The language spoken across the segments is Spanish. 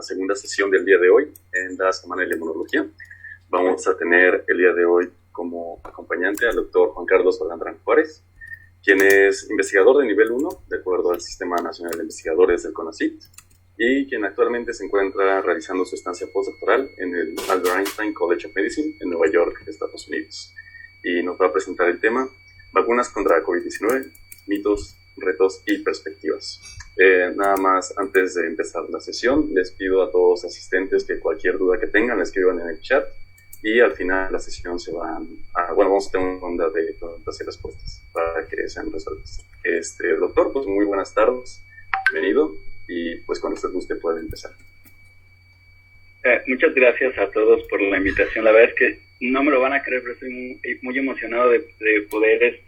segunda sesión del día de hoy en la Semana de la Inmunología. Vamos a tener el día de hoy como acompañante al doctor Juan Carlos Balandrán Juárez, quien es investigador de nivel 1, de acuerdo al Sistema Nacional de Investigadores del CONACYT, y quien actualmente se encuentra realizando su estancia postdoctoral en el Albert Einstein College of Medicine en Nueva York, Estados Unidos. Y nos va a presentar el tema vacunas contra COVID-19, mitos, retos y perspectivas. Nada más, antes de empezar la sesión, les pido a todos los asistentes que cualquier duda que tengan la escriban en el chat, y al final de la sesión vamos a tener una ronda de preguntas y respuestas para que sean resueltas. Doctor, pues muy buenas tardes, bienvenido, y pues cuando usted guste puede empezar. Muchas gracias a todos por la invitación. La verdad es que no me lo van a creer, pero estoy muy emocionado de poder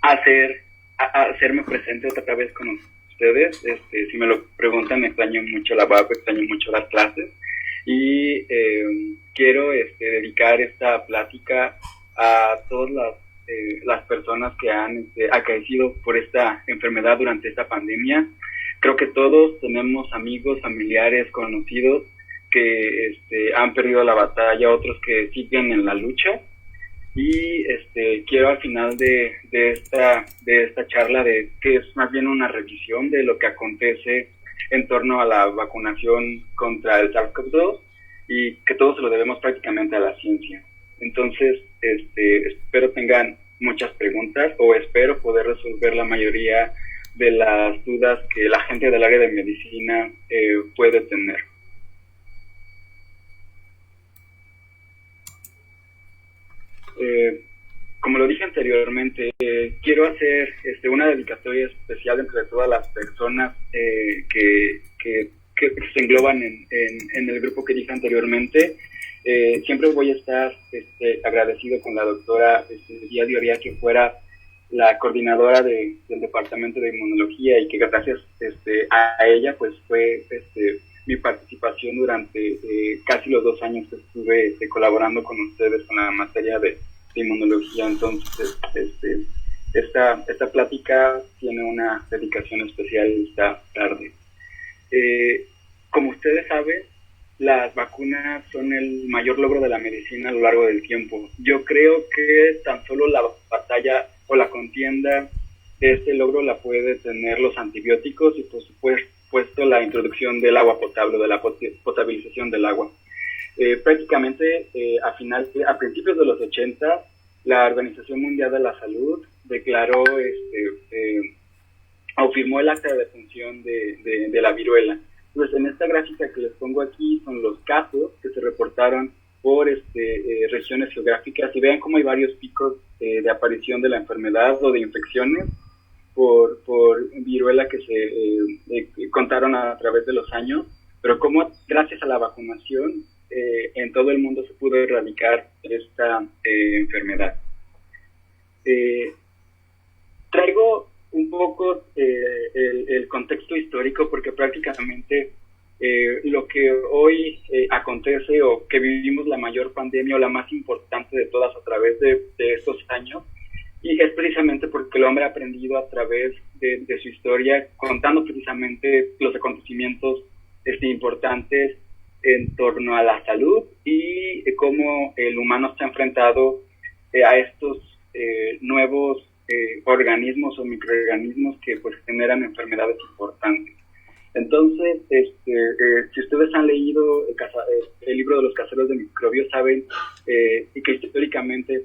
hacerme presente otra vez con ustedes. Si me lo preguntan, extraño mucho la VAP, extraño mucho las clases, y quiero dedicar esta plática a todas las personas que han acaecido por esta enfermedad durante esta pandemia. Creo que todos tenemos amigos, familiares, conocidos que han perdido la batalla, otros que siguen en la lucha. Y quiero al final de esta charla, que es más bien una revisión de lo que acontece en torno a la vacunación contra el SARS-CoV-2, y que todo se lo debemos prácticamente a la ciencia. Entonces, espero tengan muchas preguntas, o espero poder resolver la mayoría de las dudas que la gente del área de medicina puede tener. Como lo dije anteriormente, quiero hacer una dedicatoria especial entre todas las personas que se engloban en el grupo que dije anteriormente. Siempre voy a estar agradecido con la doctora Díaz de Oria, que fuera la coordinadora del Departamento de Inmunología, y que gracias a ella pues fue mi participación durante casi los 2 años que estuve colaborando con ustedes con la materia de inmunología. Entonces esta plática tiene una dedicación especial esta tarde. Como ustedes saben, las vacunas son el mayor logro de la medicina a lo largo del tiempo. Yo creo que tan solo la batalla o la contienda de este logro la puede tener los antibióticos, y por supuesto la introducción del agua potable, de la potabilización del agua. Prácticamente a principios de los 80, la Organización Mundial de la Salud declaró o firmó el acta de defunción de la viruela. Entonces, en esta gráfica que les pongo aquí son los casos que se reportaron por regiones geográficas, y vean cómo hay varios picos de aparición de la enfermedad o de infecciones por viruela que se contaron a través de los años, pero cómo gracias a la vacunación en todo el mundo se pudo erradicar esta enfermedad. Traigo un poco el contexto histórico, porque prácticamente lo que hoy acontece, o que vivimos la mayor pandemia o la más importante de todas a través de estos años, y es precisamente porque el hombre ha aprendido a través de su historia, contando precisamente los acontecimientos importantes en torno a la salud, y cómo el humano está enfrentado a estos nuevos organismos o microorganismos que pues generan enfermedades importantes. Entonces, si ustedes han leído el libro de los caseros de microbios, saben que históricamente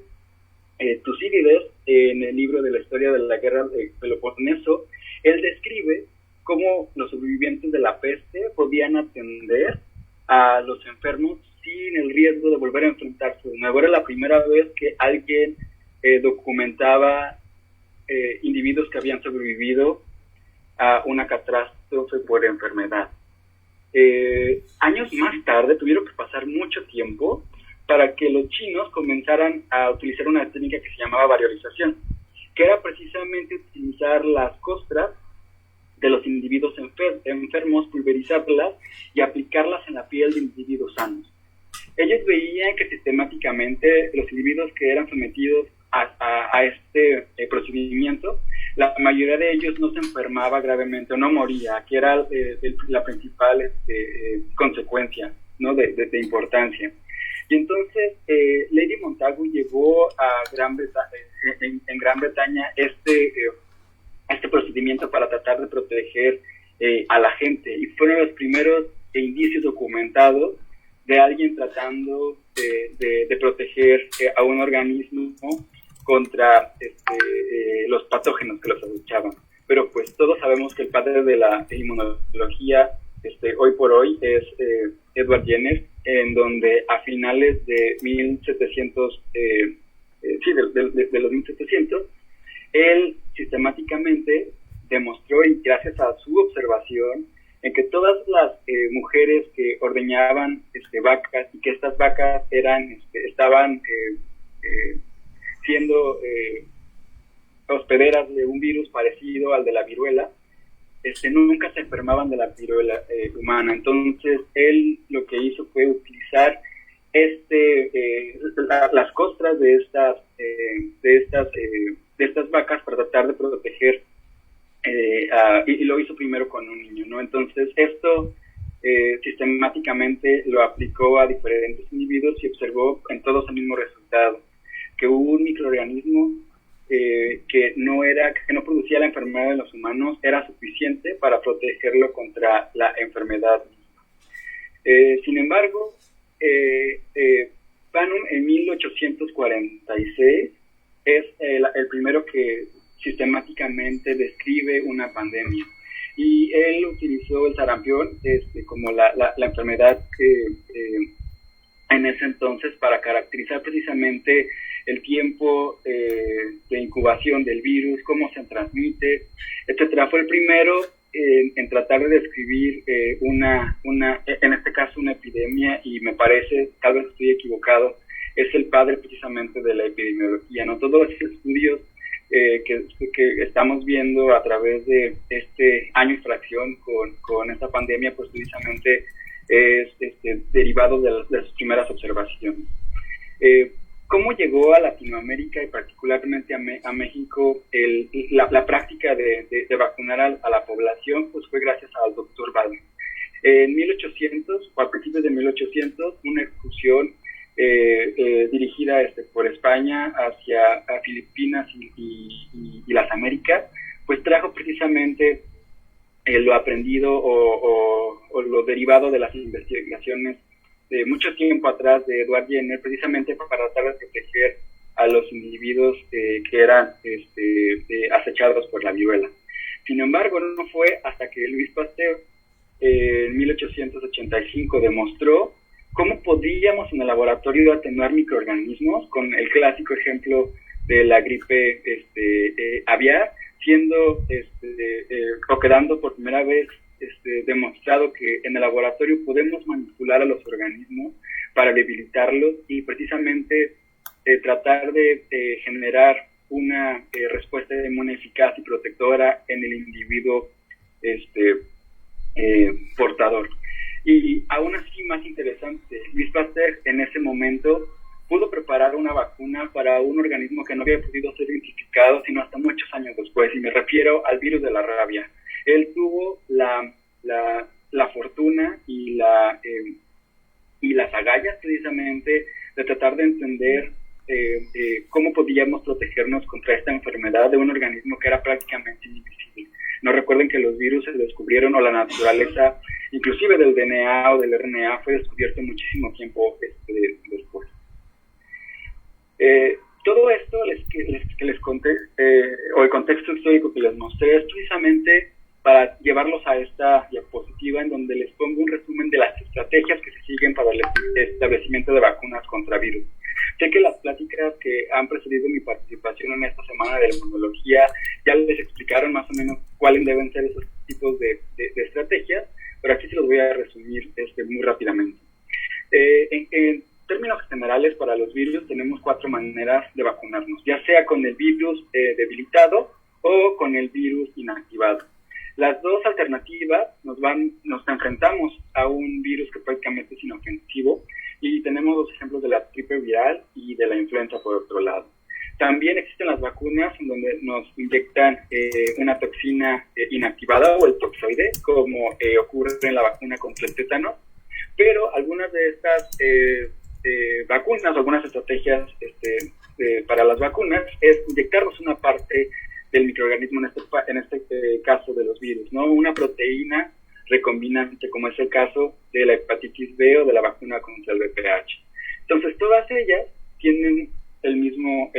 Tucídides, en el libro de la historia de la guerra de Peloponeso, él describe cómo los sobrevivientes de la peste podían atender a los enfermos sin el riesgo de volver a enfrentarse de nuevo. Era la primera vez que alguien documentaba individuos que habían sobrevivido a una catástrofe por enfermedad. Años más tarde, tuvieron que pasar mucho tiempo para que los chinos comenzaran a utilizar una técnica que se llamaba variolización, que era precisamente utilizar las costras de los individuos enfermos, pulverizarlas y aplicarlas en la piel de individuos sanos. Ellos veían que sistemáticamente los individuos que eran sometidos a este procedimiento la mayoría de ellos no se enfermaba gravemente o no moría, que era la principal consecuencia, ¿no? de importancia. Y entonces Lady Montagu llevó a en Gran Bretaña este procedimiento para tratar de proteger a la gente, y fueron los primeros indicios documentados de alguien tratando de proteger a un organismo contra los patógenos que los acechaban. Pero pues todos sabemos que el padre de la inmunología hoy por hoy es Edward Jenner, en donde a finales de 1700, de los 1700, él sistemáticamente demostró, y gracias a su observación, en que todas las mujeres que ordeñaban vacas, y que estas vacas estaban siendo hospederas de un virus parecido al de la viruela, nunca se enfermaban de la viruela humana. Entonces él lo que hizo fue utilizar las costras de estas vacas para tratar de proteger, y lo hizo primero con un niño, ¿no? Entonces esto sistemáticamente lo aplicó a diferentes individuos y observó en todos el mismo resultado, que hubo un microorganismo que no producía la enfermedad en los humanos, era suficiente para protegerlo contra la enfermedad misma. Sin embargo, Panum en 1846 es el primero que sistemáticamente describe una pandemia, y él utilizó el sarampión como la enfermedad que en ese entonces, para caracterizar precisamente el tiempo de incubación del virus, cómo se transmite, etcétera. Fue el primero en tratar de describir en este caso una epidemia, y me parece, tal vez estoy equivocado, es el padre precisamente de la epidemiología, ¿no? Todos los estudios que estamos viendo a través de este año y fracción con esta pandemia, pues precisamente es derivado de sus primeras observaciones. ¿Cómo llegó a Latinoamérica y particularmente a México la práctica de vacunar a la población? Pues fue gracias al doctor Baldwin. En 1800, o a principios de 1800, una excursión dirigida por España hacia Filipinas y las Américas, pues trajo precisamente lo aprendido o lo derivado de las investigaciones de mucho tiempo atrás de Edward Jenner, precisamente para tratar de proteger a los individuos que eran acechados por la viruela. Sin embargo, no fue hasta que Louis Pasteur en 1885 demostró cómo podíamos en el laboratorio atenuar microorganismos, con el clásico ejemplo de la gripe aviar, siendo o quedando por primera vez demostrado que en el laboratorio podemos manipular a los organismos para debilitarlos y precisamente tratar de generar una respuesta inmune eficaz y protectora en el individuo portador. Y aún así, más interesante, Louis Pasteur en ese momento pudo preparar una vacuna para un organismo que no había podido ser identificado sino hasta muchos años después, y me refiero al virus de la rabia. Él tuvo la fortuna y las agallas precisamente de tratar de entender cómo podíamos protegernos contra esta enfermedad de un organismo que era prácticamente invisible. No recuerden que los virus se descubrieron, o la naturaleza, inclusive del DNA o del RNA, fue descubierto muchísimo tiempo después. Todo esto que les conté, o el contexto histórico que les mostré, es precisamente para llevarlos a esta diapositiva en donde les pongo un resumen de las estrategias que se siguen para el establecimiento de vacunas contra virus. Sé que las pláticas que han precedido mi participación en esta semana de la inmunología ya les explicaron más o menos cuáles deben ser esos tipos de estrategias, pero aquí se los voy a resumir muy rápidamente. En términos generales, para los virus tenemos 4 maneras de vacunarnos, ya sea con el virus debilitado o con el virus inactivado. Las dos alternativas nos enfrentamos a un virus que prácticamente es inofensivo, y tenemos 2 ejemplos de la gripe viral y de la influenza por otro lado. También existen las vacunas en donde nos inyectan una toxina inactivada o el toxoide, como ocurre en la vacuna contra el tétano, pero algunas de estas vacunas, algunas estrategias para las vacunas es inyectarnos una parte del microorganismo, en este caso de los virus, ¿no? Una proteína recombinante, como es el caso de la hepatitis B o de la vacuna contra el VPH. Entonces, todas ellas tienen el mismo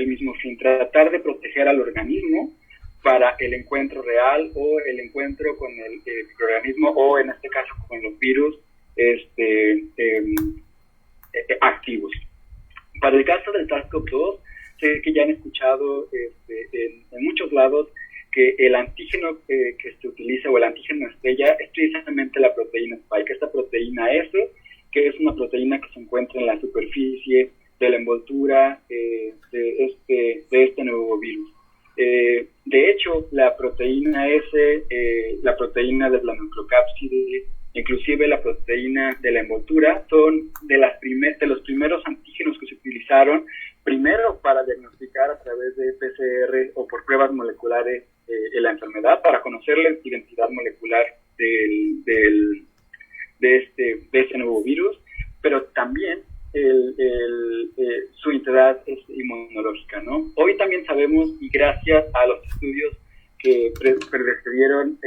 fin, tratar de proteger al organismo para el encuentro real o el encuentro con el microorganismo o, en este caso, con los virus activos. Para el caso del SARS-CoV-2, sé que ya han escuchado en muchos lados que el antígeno que se utiliza, o el antígeno estrella, es precisamente la proteína Spike, esta proteína S, que es una proteína que se encuentra en la superficie de la envoltura de este nuevo virus. De hecho, la proteína S, la proteína de la nucleocápside, inclusive la proteína de la envoltura, son de los primeros antígenos que se utilizaron primero para diagnosticar a través de PCR o por pruebas moleculares la enfermedad, para conocer la identidad molecular de este nuevo virus, pero también su identidad inmunológica, ¿no? Hoy también sabemos, y gracias a los estudios que predecieron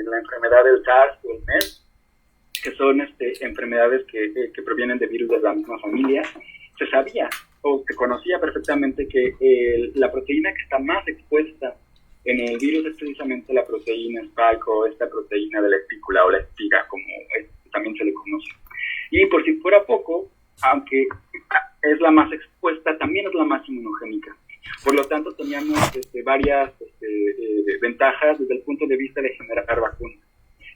la enfermedad del SARS o el MERS, que son enfermedades que provienen de virus de la misma familia, se sabía o se conocía perfectamente que la proteína que está más expuesta en el virus es precisamente la proteína Spike, o esta proteína de la espícula o la espiga, como también se le conoce. Y por si fuera poco, aunque es la más expuesta, también es la más inmunogénica. Por lo tanto, teníamos varias ventajas desde el punto de vista de generar vacunas.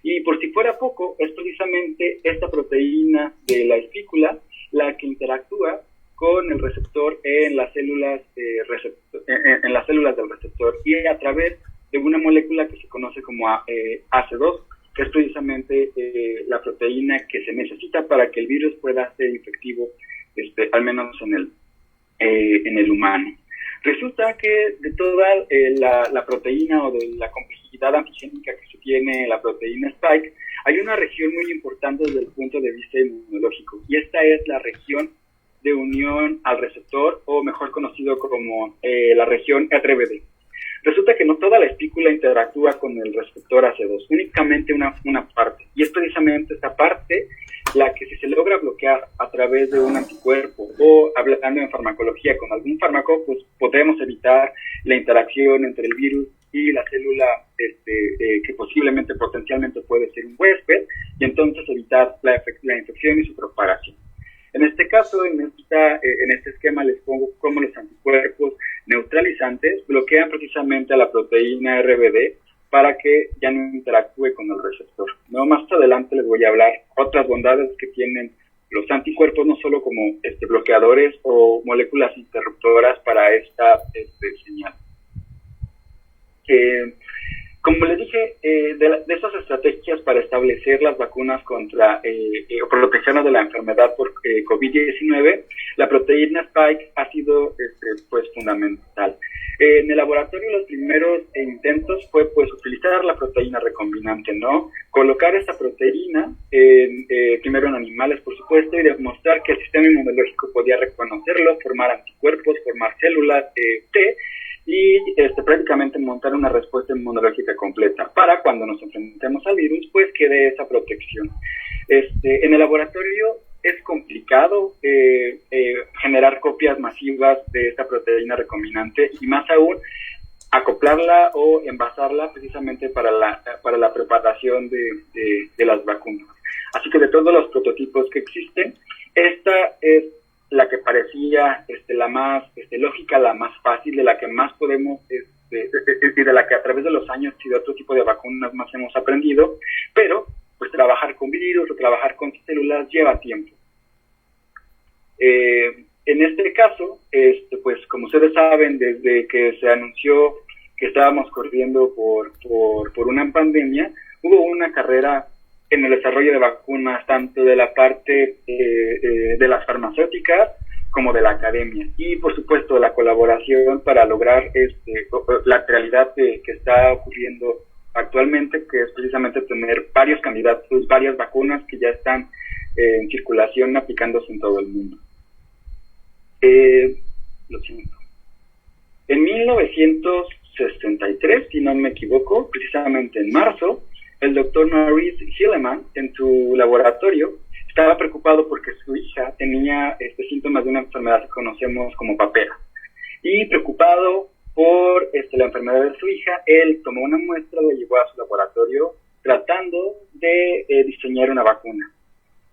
Y por si fuera poco, es precisamente esta proteína de la espícula la que interactúa con el receptor en las células en las células del receptor, y a través de una molécula que se conoce como AC2, que es precisamente la proteína que se necesita para que el virus pueda ser infectivo, al menos en el humano. Resulta que de toda la proteína, o de la complejidad antigénica que se tiene la proteína Spike, hay una región muy importante desde el punto de vista inmunológico, y esta es la región de unión al receptor, o mejor conocido como la región RBD. Resulta que no toda la espícula interactúa con el receptor AC2, únicamente una parte, y es precisamente esta parte la que, si se logra bloquear a través de un anticuerpo, o hablando en farmacología con algún fármaco, pues podemos evitar la interacción entre el virus y la célula que posiblemente, potencialmente puede ser un huésped, y entonces evitar la infección y su propagación. En este caso, en este esquema les pongo cómo los anticuerpos neutralizantes bloquean precisamente a la proteína RBD para que ya no interactúe con el receptor, ¿no? Más adelante les voy a hablar otras bondades que tienen los anticuerpos, no solo como bloqueadores o moléculas interruptoras para esta señal. Como les dije, de esas estrategias para establecer las vacunas contra o protegernos de la enfermedad por COVID-19, la proteína Spike ha sido pues fundamental. En el laboratorio, los primeros intentos fue pues utilizar la proteína recombinante, ¿no? Colocar esta proteína primero en animales, por supuesto, y demostrar que el sistema inmunológico podía reconocerlo, formar anticuerpos, formar células T, y prácticamente montar una respuesta inmunológica completa para cuando nos enfrentemos al virus, pues quede esa protección. En el laboratorio es complicado generar copias masivas de esta proteína recombinante, y más aún acoplarla o envasarla precisamente para la preparación de las vacunas. Así que de todos los prototipos que existen, esta es la que parecía la más lógica, la más fácil, de la que más podemos, y de la que a través de los años y de otro tipo de vacunas más hemos aprendido, pero pues trabajar con virus o trabajar con células lleva tiempo. En este caso, pues como ustedes saben, desde que se anunció que estábamos corriendo por una pandemia, hubo una carrera en el desarrollo de vacunas, tanto de la parte de las farmacéuticas como de la academia. Y por supuesto la colaboración para lograr la realidad que está ocurriendo actualmente, que es precisamente tener varios candidatos, varias vacunas que ya están en circulación aplicándose en todo el mundo. Lo siento. En 1963, si no me equivoco, precisamente en marzo, el doctor Maurice Hilleman, en su laboratorio, estaba preocupado porque su hija tenía síntomas de una enfermedad que conocemos como papera. Y preocupado por la enfermedad de su hija, él tomó una muestra, la llevó a su laboratorio tratando de diseñar una vacuna.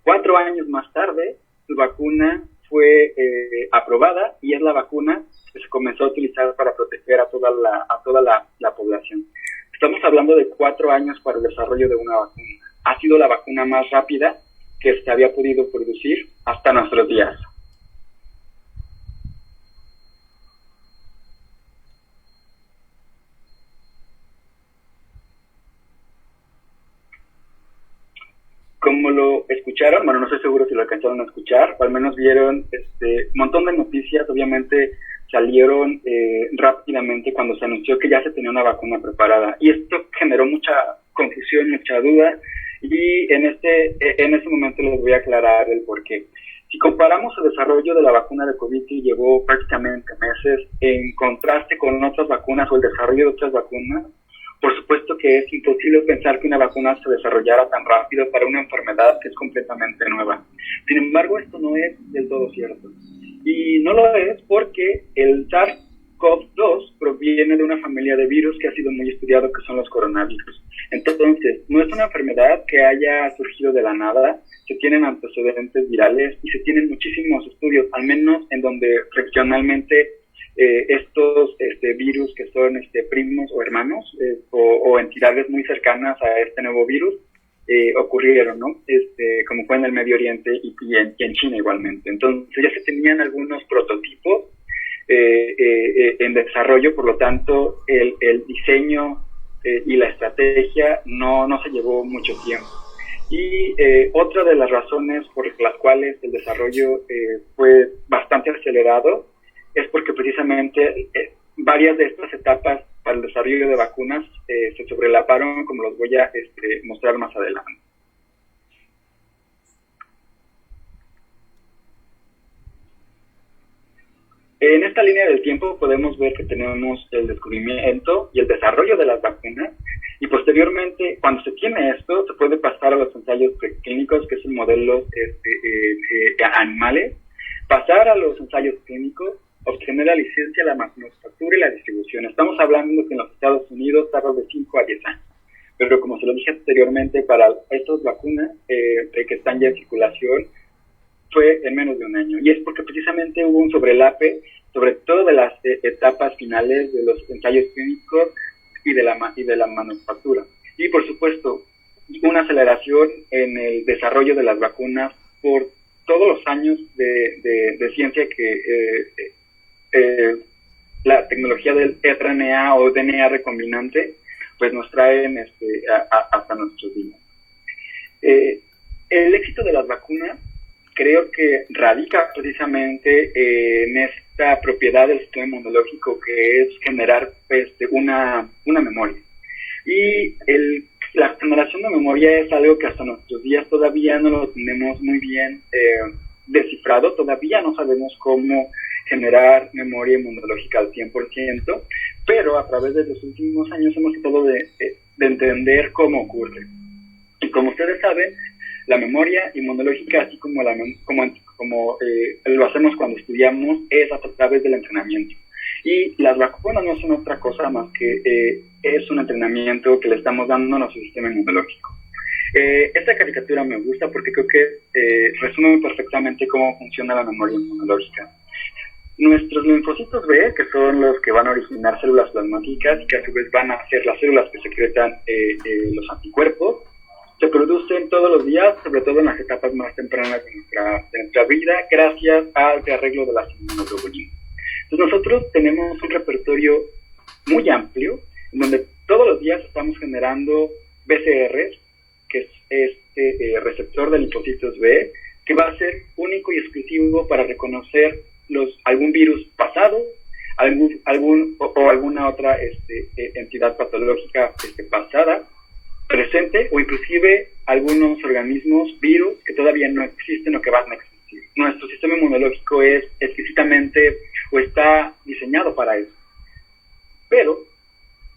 4 años más tarde, su vacuna fue aprobada y es la vacuna que se comenzó a utilizar para proteger a toda la población. Estamos hablando de 4 años para el desarrollo de una vacuna. Ha sido la vacuna más rápida que se había podido producir hasta nuestros días. Como lo escucharon, bueno, no estoy seguro si lo alcanzaron a escuchar, o al menos vieron un montón de noticias, obviamente salieron rápidamente cuando se anunció que ya se tenía una vacuna preparada. Y esto generó mucha confusión, mucha duda, y en ese momento les voy a aclarar el porqué. Si comparamos el desarrollo de la vacuna de COVID, que llevó prácticamente meses, en contraste con otras vacunas o el desarrollo de otras vacunas, por supuesto que es imposible pensar que una vacuna se desarrollara tan rápido para una enfermedad que es completamente nueva. Sin embargo, esto no es del todo cierto. Y no lo es porque el SARS-CoV-2 proviene de una familia de virus que ha sido muy estudiado, que son los coronavirus. Entonces, no es una enfermedad que haya surgido de la nada, se tienen antecedentes virales y se tienen muchísimos estudios, al menos en donde regionalmente estos virus que son primos o hermanos o entidades muy cercanas a este nuevo virus ocurrieron, ¿no? Como fue en el Medio Oriente y en China igualmente. Entonces ya se tenían algunos prototipos en desarrollo, por lo tanto el diseño y la estrategia no se llevó mucho tiempo. Y otra de las razones por las cuales el desarrollo fue bastante acelerado es porque precisamente varias de estas etapas para el desarrollo de vacunas se sobrelaparon, como los voy a mostrar más adelante. En esta línea del tiempo podemos ver que tenemos el descubrimiento y el desarrollo de las vacunas, y posteriormente, cuando se tiene esto, se puede pasar a los ensayos preclínicos, que son modelos animales, pasar a los ensayos clínicos, obtener la licencia, la manufactura y la distribución. Estamos hablando que en los Estados Unidos tarda de 5 a 10 años. Pero como se lo dije anteriormente, para estas vacunas que están ya en circulación, fue en menos de un año. Y es porque precisamente hubo un sobrelape, sobre todo de las etapas finales de los ensayos clínicos y de la manufactura. Y por supuesto, una aceleración en el desarrollo de las vacunas por todos los años de ciencia que la tecnología del RNA o DNA recombinante pues nos traen hasta nuestros días. El éxito de las vacunas creo que radica precisamente en esta propiedad del sistema inmunológico, que es generar una memoria. Y la generación de memoria es algo que hasta nuestros días todavía no lo tenemos muy bien descifrado, todavía no sabemos cómo generar memoria inmunológica al 100%, pero a través de los últimos años hemos tratado de entender cómo ocurre. Y como ustedes saben, la memoria inmunológica, así como lo hacemos cuando estudiamos, es a través del entrenamiento. Y las vacunas no son otra cosa más que es un entrenamiento que le estamos dando a nuestro sistema inmunológico. Esta caricatura me gusta porque creo que resume perfectamente cómo funciona la memoria inmunológica. Nuestros linfocitos B, que son los que van a originar células plasmáticas y que a su vez van a ser las células que secretan los anticuerpos, se producen todos los días, sobre todo en las etapas más tempranas de nuestra vida, gracias al arreglo de las inmunoglobulinas. Entonces nosotros tenemos un repertorio muy amplio, en donde todos los días estamos generando BCRs, que es este receptor de linfocitos B, que va a ser único y exclusivo para reconocer algún virus pasado, alguna otra entidad patológica pasada, presente, o inclusive algunos organismos, virus, que todavía no existen o que van a existir. Nuestro sistema inmunológico es exquisitamente o está diseñado para eso. Pero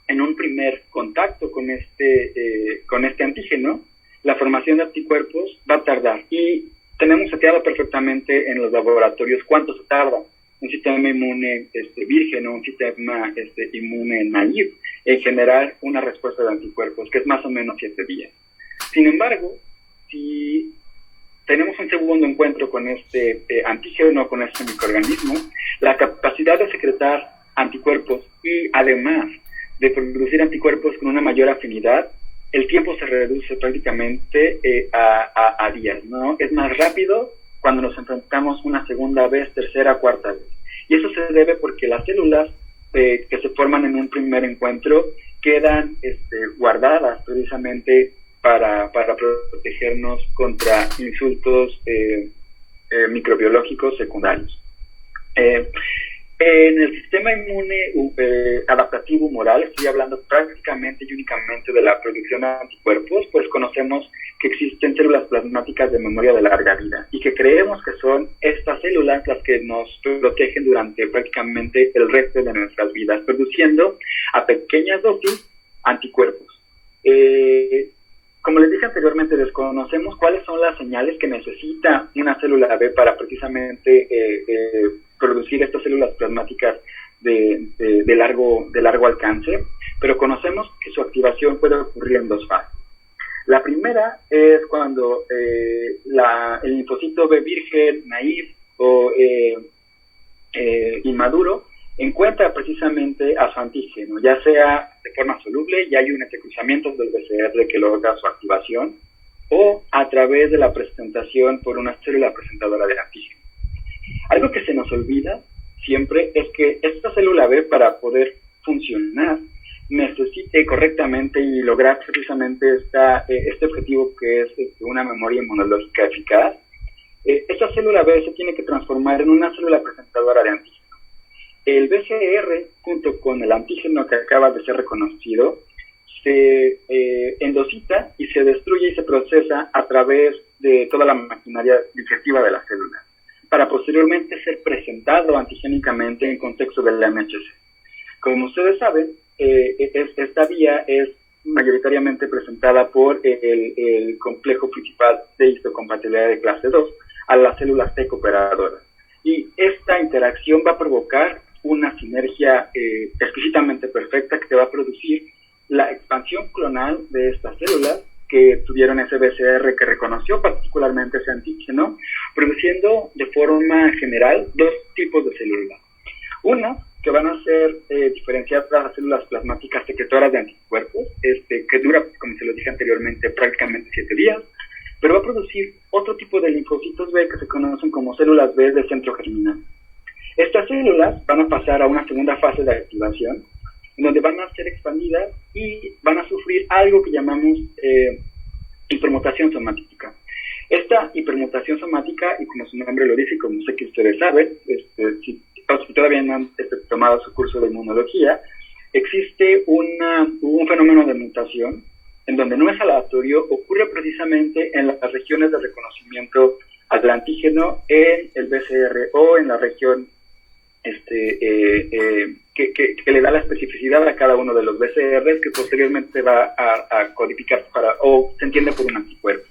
en un primer contacto con este antígeno, la formación de anticuerpos va a tardar. Y tenemos seteado perfectamente en los laboratorios cuánto se tarda un sistema inmune virgen o un sistema inmune naive en generar una respuesta de anticuerpos, que es más o menos 7 días. Sin embargo, si tenemos un segundo encuentro con este antígeno, con este microorganismo, la capacidad de secretar anticuerpos y además de producir anticuerpos con una mayor afinidad, el tiempo se reduce prácticamente a días, ¿no? Es más rápido cuando nos enfrentamos una segunda vez, tercera, cuarta vez. Y eso se debe porque las células que se forman en un primer encuentro quedan guardadas precisamente para protegernos contra insultos microbiológicos secundarios. En el sistema inmune adaptativo humoral, estoy hablando prácticamente y únicamente de la producción de anticuerpos, pues conocemos que existen células plasmáticas de memoria de larga vida y que creemos que son estas células las que nos protegen durante prácticamente el resto de nuestras vidas, produciendo a pequeñas dosis anticuerpos. Como les dije anteriormente, desconocemos cuáles son las señales que necesita una célula B para precisamente producir estas células plasmáticas de largo alcance, pero conocemos que su activación puede ocurrir en 2 fases. La primera es cuando el linfocito B virgen, naïve o inmaduro encuentra precisamente a su antígeno, ya sea de forma soluble, ya hay un entrecruzamiento del BCR que logra su activación, o a través de la presentación por una célula presentadora del antígeno. Algo que se nos olvida siempre es que esta célula B, para poder funcionar, necesite correctamente y lograr precisamente este objetivo que es una memoria inmunológica eficaz. Esta célula B se tiene que transformar en una célula presentadora de antígeno. El BCR, junto con el antígeno que acaba de ser reconocido, se endosita y se destruye y se procesa a través de toda la maquinaria digestiva de la célula, para posteriormente ser presentado antigénicamente en contexto del MHC. Como ustedes saben, esta vía es mayoritariamente presentada por el complejo principal de histocompatibilidad de clase 2 a las células T cooperadoras. Y esta interacción va a provocar una sinergia exquisitamente perfecta que te va a producir la expansión clonal de estas células que tuvieron ese BCR que reconoció particularmente ese antígeno, produciendo de forma general 2 tipos de células. Una, que van a ser diferenciadas las células plasmáticas secretoras de anticuerpos, que dura, como se lo dije anteriormente, prácticamente 7 días, pero va a producir otro tipo de linfocitos B que se conocen como células B de centro germinal. Estas células van a pasar a una segunda fase de activación, donde van a ser expandidas y van a sufrir algo que llamamos hipermutación somática. Esta hipermutación somática, y como su nombre lo dice, y como sé que ustedes saben, si todavía no han tomado su curso de inmunología, existe un fenómeno de mutación en donde no es aleatorio, ocurre precisamente en las regiones de reconocimiento al antígeno en el BCR o en la región que le da la especificidad a cada uno de los BCRs, que posteriormente va a codificar o se entiende por un anticuerpo.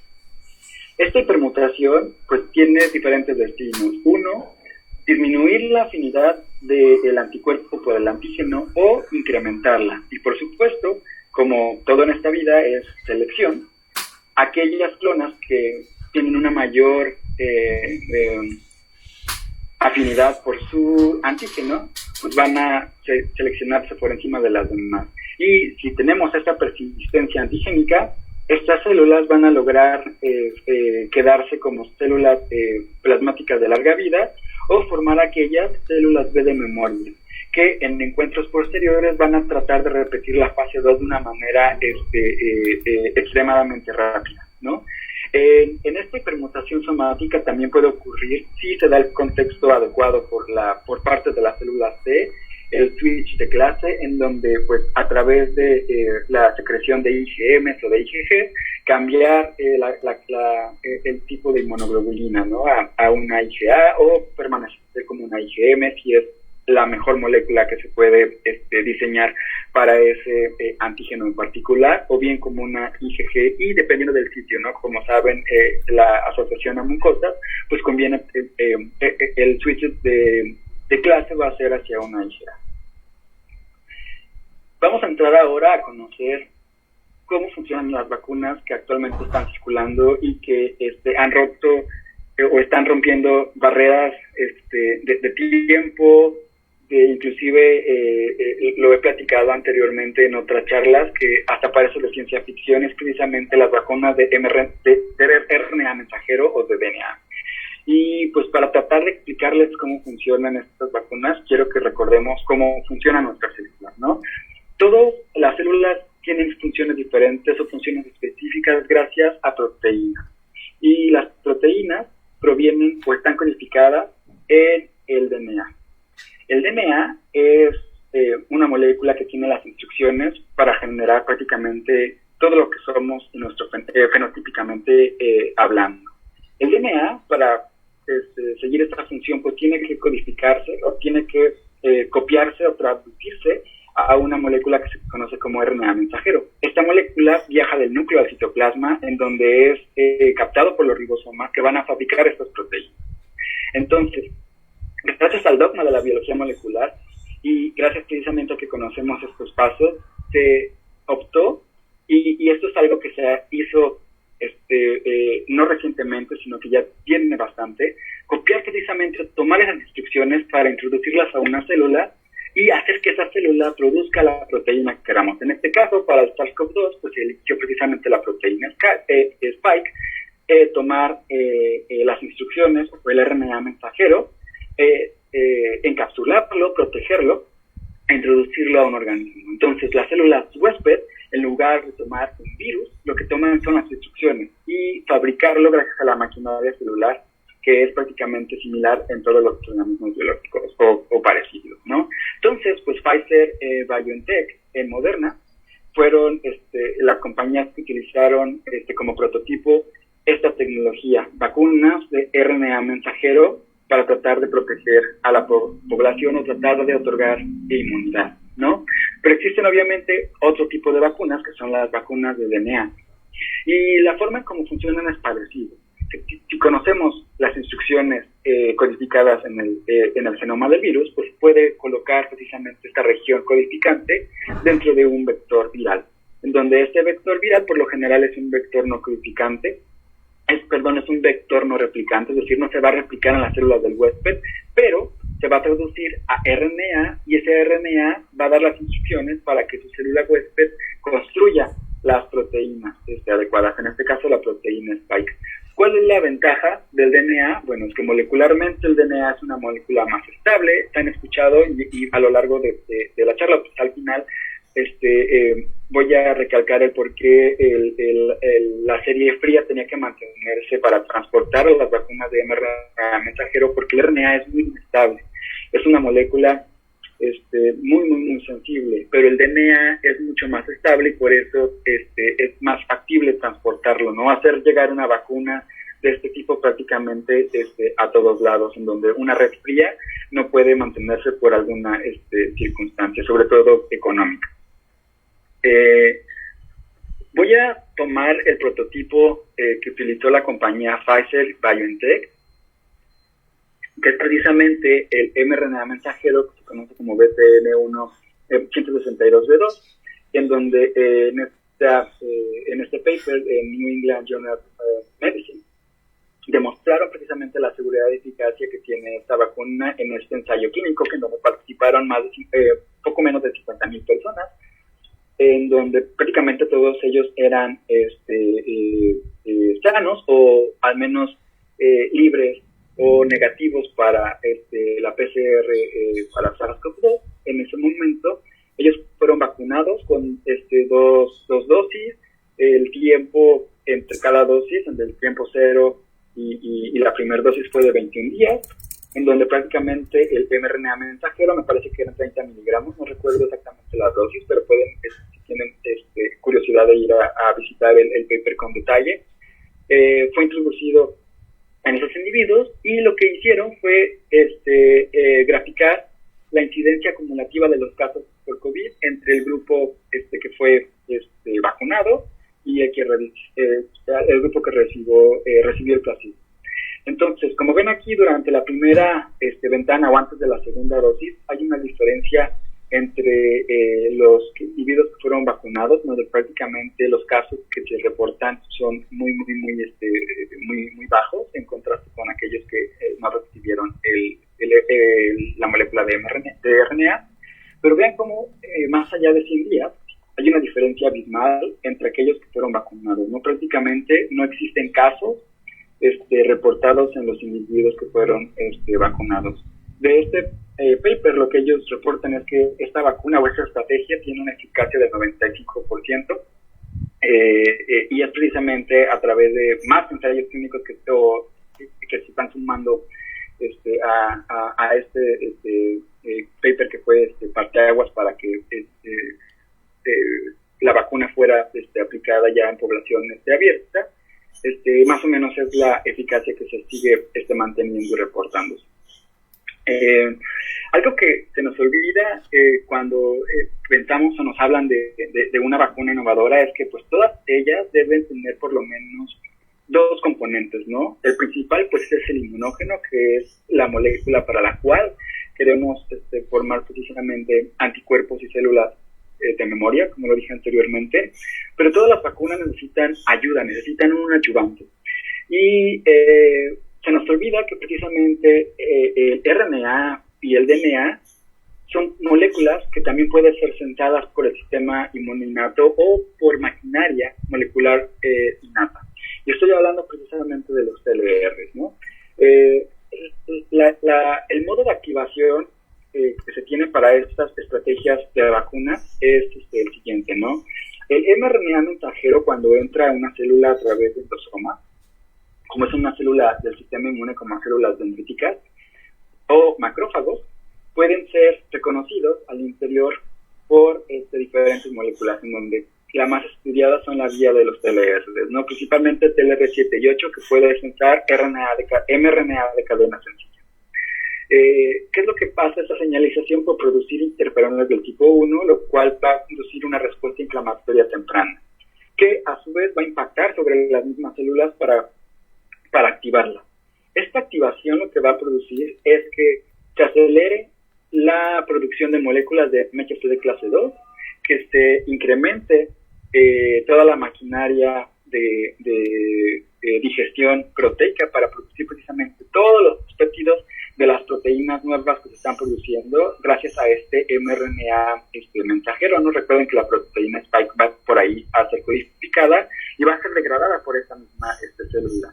Esta hipermutación pues tiene diferentes destinos. Uno, disminuir la afinidad del anticuerpo por el antígeno o incrementarla. Y por supuesto, como todo en esta vida es selección, aquellas clonas que tienen una mayor afinidad por su antígeno, pues van a seleccionarse por encima de las demás. Y si tenemos esta persistencia antigénica, estas células van a lograr quedarse como células plasmáticas de larga vida o formar aquellas células B de memoria, que en encuentros posteriores van a tratar de repetir la fase 2 de una manera extremadamente rápida, ¿no? En esta hipermutación somática también puede ocurrir si se da el contexto adecuado por parte de las células T, el switch de clase, en donde pues a través de la secreción de IgM o de IgG cambiar el tipo de inmunoglobulina, ¿no? a una IgA, o permanecer como una IgM si es la mejor molécula que se puede diseñar para ese antígeno en particular, o bien como una IgG, y dependiendo del sitio, ¿no? Como saben, la asociación a mucosas, pues conviene, el switch de clase va a ser hacia una IgA. Vamos a entrar ahora a conocer cómo funcionan las vacunas que actualmente están circulando y que han roto o están rompiendo barreras de tiempo, inclusive lo he platicado anteriormente en otras charlas, que hasta para eso de ciencia ficción es precisamente las vacunas de RNA mensajero o de DNA. Y pues para tratar de explicarles cómo funcionan estas vacunas, quiero que recordemos cómo funcionan nuestras células, ¿no? Todas las células tienen funciones diferentes o funciones específicas gracias a proteínas. Y las proteínas provienen o están codificadas en el DNA. El DNA es una molécula que tiene las instrucciones para generar prácticamente todo lo que somos fenotípicamente hablando. El DNA, para seguir esta función, pues tiene que codificarse o tiene que copiarse o traducirse a una molécula que se conoce como RNA mensajero. Esta molécula viaja del núcleo al citoplasma, en donde es captado por los ribosomas que van a fabricar estas proteínas. Entonces, gracias al dogma de la biología molecular y gracias precisamente a que conocemos estos pasos, se optó, y esto es algo que se hizo no recientemente, sino que ya tiene bastante, copiar precisamente, tomar esas instrucciones para introducirlas a una célula y hacer que esa célula produzca la proteína que queramos. En este caso, para el SARS-CoV-2, pues se eligió precisamente la proteína Spike, tomar las instrucciones, o el RNA mensajero, encapsularlo, protegerlo, e introducirlo a un organismo. Entonces, las células huésped, en lugar de tomar un virus, lo que toman son las instrucciones y fabricarlo gracias a la maquinaria celular, que es prácticamente similar en todos los organismos biológicos o parecidos, ¿no? Entonces, pues Pfizer, BioNTech, Moderna, fueron las compañías que utilizaron como prototipo esta tecnología, vacunas de RNA mensajero, para tratar de proteger a la población o tratar de otorgar inmunidad, ¿no? Pero existen obviamente otro tipo de vacunas, que son las vacunas de DNA. Y la forma en cómo funcionan es parecida. Si conocemos las instrucciones codificadas en el genoma del virus, pues puede colocar precisamente esta región codificante dentro de un vector viral, en donde este vector viral por lo general es un vector no codificante, es un vector no replicante, es decir, no se va a replicar en las células del huésped, pero se va a traducir a RNA, y ese RNA va a dar las instrucciones para que su célula huésped construya las proteínas adecuadas, en este caso la proteína Spike. ¿Cuál es la ventaja del DNA? Bueno, es que molecularmente el DNA es una molécula más estable. Han escuchado y a lo largo de la charla, pues al final voy a recalcar el por qué la serie fría tenía que mantenerse para transportar las vacunas de mRNA mensajero, porque el RNA es muy inestable. Es una molécula muy sensible, pero el DNA es mucho más estable y por eso es más factible transportarlo, ¿no? Hacer llegar una vacuna de este tipo prácticamente a todos lados, en donde una red fría no puede mantenerse por alguna circunstancia, sobre todo económica. Voy a tomar el prototipo que utilizó la compañía Pfizer BioNTech, que es precisamente el mRNA mensajero, que se conoce como BCN1 162b2, en donde en este paper en New England Journal of Medicine demostraron precisamente la seguridad y eficacia que tiene esta vacuna en este ensayo clínico, en donde participaron poco menos de 50,000 personas, en donde prácticamente todos ellos eran sanos o al menos libres o negativos para la PCR para SARS-CoV-2. En ese momento ellos fueron vacunados con dos dosis. El tiempo entre cada dosis, el tiempo fue de 21 días, en donde prácticamente el mRNA mensajero, me parece que eran 30 miligramos, no recuerdo exactamente la dosis, pero pueden, si tienen curiosidad de ir a visitar el paper con detalle, fue introducido en esos individuos, y lo que hicieron fue graficar la incidencia acumulativa de los casos por COVID entre el grupo que fue vacunado y el grupo que recibió el placebo. Entonces, como ven aquí, durante la primera ventana o antes de la segunda dosis, hay una diferencia entre los individuos que fueron vacunados, donde prácticamente los casos que se reportan son muy bajos, en contraste con aquellos que no recibieron la molécula de RNA. Pero vean cómo, más allá de 100 días, hay una diferencia abismal entre aquellos que fueron vacunados, ¿no? Prácticamente no existen casos reportados en los individuos que fueron vacunados. De este paper, lo que ellos reportan es que esta vacuna o esta estrategia tiene una eficacia del 95%, y es precisamente a través de más ensayos clínicos que se están sumando a este paper, que fue parteaguas para que la vacuna fuera aplicada ya en población abierta. Más o menos es la eficacia que se sigue manteniendo y reportándose. Algo que se nos olvida cuando pensamos o nos hablan de una vacuna innovadora es que pues todas ellas deben tener por lo menos dos componentes, ¿no? El principal pues es el inmunógeno, que es la molécula para la cual queremos formar precisamente anticuerpos y células de memoria, como lo dije anteriormente, pero todas las vacunas necesitan ayuda, necesitan un ayudante. Y se nos olvida que precisamente el RNA y el DNA son moléculas que también pueden ser sentadas por el sistema inmune innato o por maquinaria molecular innata. Y estoy hablando precisamente de los TLRs, ¿no? El modo de activación que se tiene para estas estrategias de vacunas es el siguiente, ¿no? El mRNA mensajero, cuando entra a una célula a través del endosoma, como es una célula del sistema inmune como células dendríticas o macrófagos, pueden ser reconocidos al interior por diferentes moléculas, en donde las más estudiadas son la vía de los TLRs, ¿no? Principalmente TLR7 y 8, que puede sentar mRNA de cadena sencilla. ¿Qué es lo que pasa? Esta señalización por producir interferones del tipo 1, lo cual va a inducir una respuesta inflamatoria temprana, que a su vez va a impactar sobre las mismas células para activarla. Esta activación lo que va a producir es que se acelere la producción de moléculas de MHC de clase 2, que se incremente toda la maquinaria de digestión proteica para producir precisamente todos los péptidos de las proteínas nuevas que se están produciendo gracias a este mRNA mensajero. No recuerden que la proteína spike va por ahí a ser codificada y va a ser degradada por esta misma célula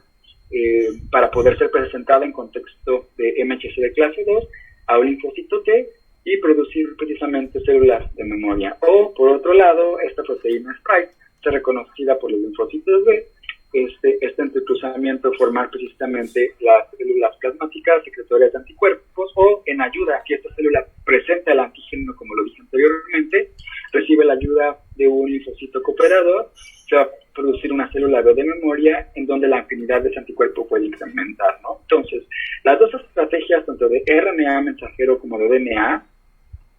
para poder ser presentada en contexto de MHC de clase 2 a un linfocito T y producir precisamente células de memoria. O, por otro lado, esta proteína spike es reconocida por los linfocitos B, este entrecruzamiento formar precisamente las células plasmáticas secretorias de anticuerpos, o en ayuda a que esta célula presente el antígeno, como lo dije anteriormente, recibe la ayuda de un linfocito cooperador, se va a producir una célula B de memoria en donde la afinidad de ese anticuerpo puede incrementar, ¿no? Entonces, las dos estrategias, tanto de RNA mensajero como de DNA,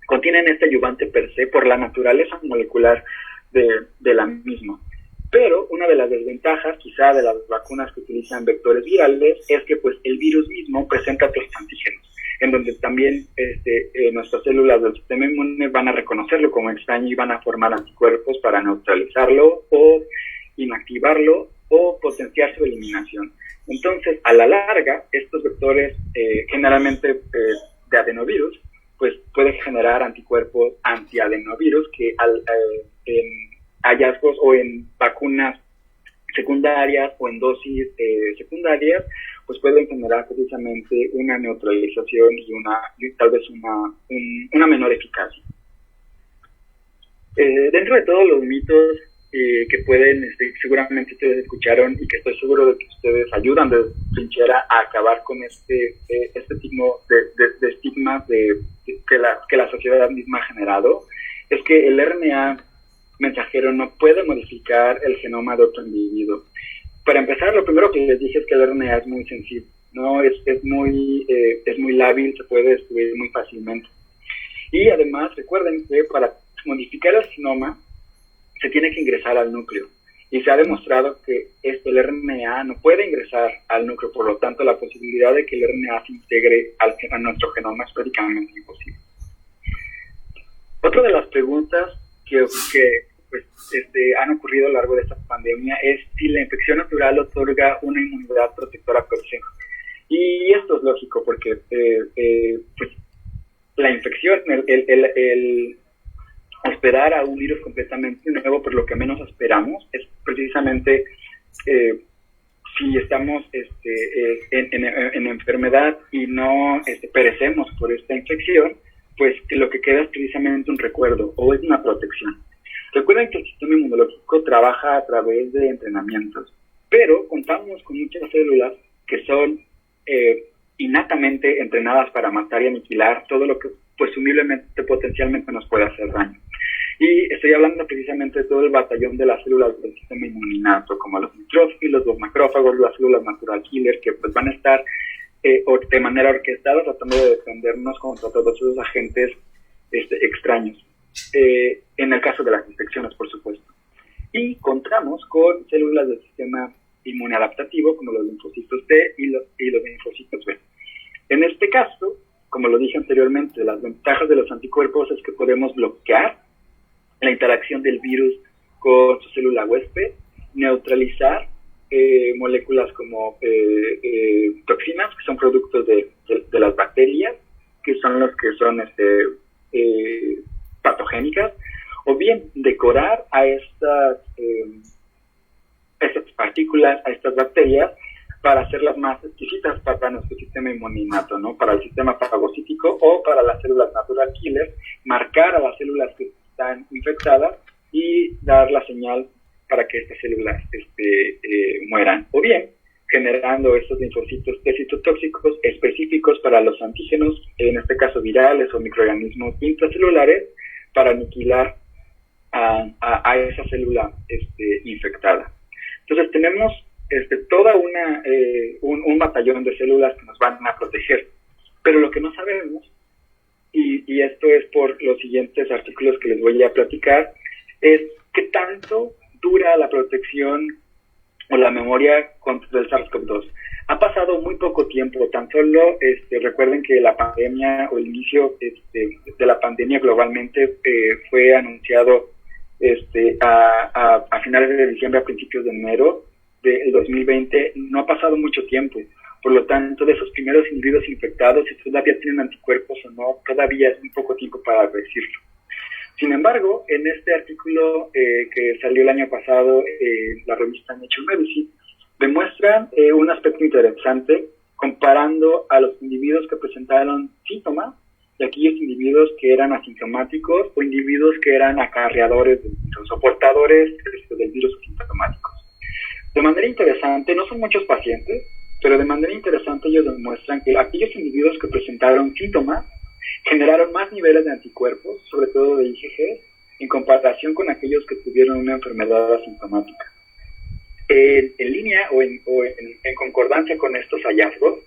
contienen este ayudante per se por la naturaleza molecular de la misma. Pero una de las desventajas, quizá, de las vacunas que utilizan vectores virales es que pues el virus mismo presenta otros antígenos, en donde también nuestras células del sistema inmune van a reconocerlo como extraño y van a formar anticuerpos para neutralizarlo o inactivarlo o potenciar su eliminación. Entonces, a la larga, estos vectores, generalmente de adenovirus, pues pueden generar anticuerpos antiadenovirus que en hallazgos o en vacunas secundarias o en dosis secundarias, pues pueden generar precisamente una neutralización y tal vez una menor eficacia. Dentro de todos los mitos que pueden, seguramente ustedes escucharon y que estoy seguro de que ustedes ayudan de trinchera a acabar con este tipo de estigmas que la sociedad misma ha generado, es que el RNA mensajero no puede modificar el genoma de otro individuo. Para empezar, lo primero que les dije es que el RNA es muy sensible, ¿no? Es muy lábil, se puede destruir muy fácilmente. Y además, recuerden que para modificar el genoma se tiene que ingresar al núcleo. Y se ha demostrado que el RNA no puede ingresar al núcleo, por lo tanto, la posibilidad de que el RNA se integre a nuestro genoma es prácticamente imposible. Otra de las preguntas que han ocurrido a lo largo de esta pandemia es si la infección natural otorga una inmunidad protectora per se. Y esto es lógico porque pues, la infección, el hospedar a un virus completamente nuevo, por lo que menos esperamos, es precisamente si estamos en enfermedad y no perecemos por esta infección, pues lo que queda es precisamente un recuerdo o es una protección. Recuerden que el sistema inmunológico trabaja a través de entrenamientos, pero contamos con muchas células que son innatamente entrenadas para matar y aniquilar todo lo que presumiblemente, potencialmente nos puede hacer daño. Y estoy hablando precisamente de todo el batallón de las células del sistema inmuninato, como los neutrófilos, los macrófagos, las células natural killer, que pues van a estar de manera orquestada tratando de defendernos contra todos esos agentes extraños. En el caso de las infecciones, por supuesto. Y contamos con células del sistema inmune adaptativo, como los linfocitos T y los linfocitos B. En este caso, como lo dije anteriormente, las ventajas de los anticuerpos es que podemos bloquear la interacción del virus con su célula huésped, neutralizar moléculas como toxinas, que son productos de las bacterias, que son los que son patogénicas, o bien decorar a estas partículas, a estas bacterias, para hacerlas más exquisitas para nuestro sistema inmuninato, ¿no? Para el sistema fagocítico o para las células natural killer, marcar a las células que están infectadas y dar la señal para que estas células mueran. O bien, generando estos linfocitos T citotóxicos específicos para los antígenos, en este caso virales o microorganismos intracelulares, para aniquilar a esa célula infectada. Entonces tenemos toda un batallón de células que nos van a proteger, pero lo que no sabemos, y esto es por los siguientes artículos que les voy a platicar, es qué tanto dura la protección o la memoria contra el SARS-CoV-2. Ha pasado muy poco tiempo, tan solo recuerden que la pandemia o el inicio de la pandemia globalmente fue anunciado a finales de diciembre, a principios de enero del 2020. No ha pasado mucho tiempo, por lo tanto, de esos primeros individuos infectados, si todavía tienen anticuerpos o no, todavía es muy poco tiempo para decirlo. Sin embargo, en este artículo que salió el año pasado, la revista Nature Medicine, demuestran un aspecto interesante comparando a los individuos que presentaron síntomas y aquellos individuos que eran asintomáticos o individuos que eran acarreadores del virus o portadores del virus asintomáticos. De manera interesante, no son muchos pacientes, pero de manera interesante ellos demuestran que aquellos individuos que presentaron síntomas generaron más niveles de anticuerpos, sobre todo de IgG, en comparación con aquellos que tuvieron una enfermedad asintomática. En línea o en concordancia con estos hallazgos,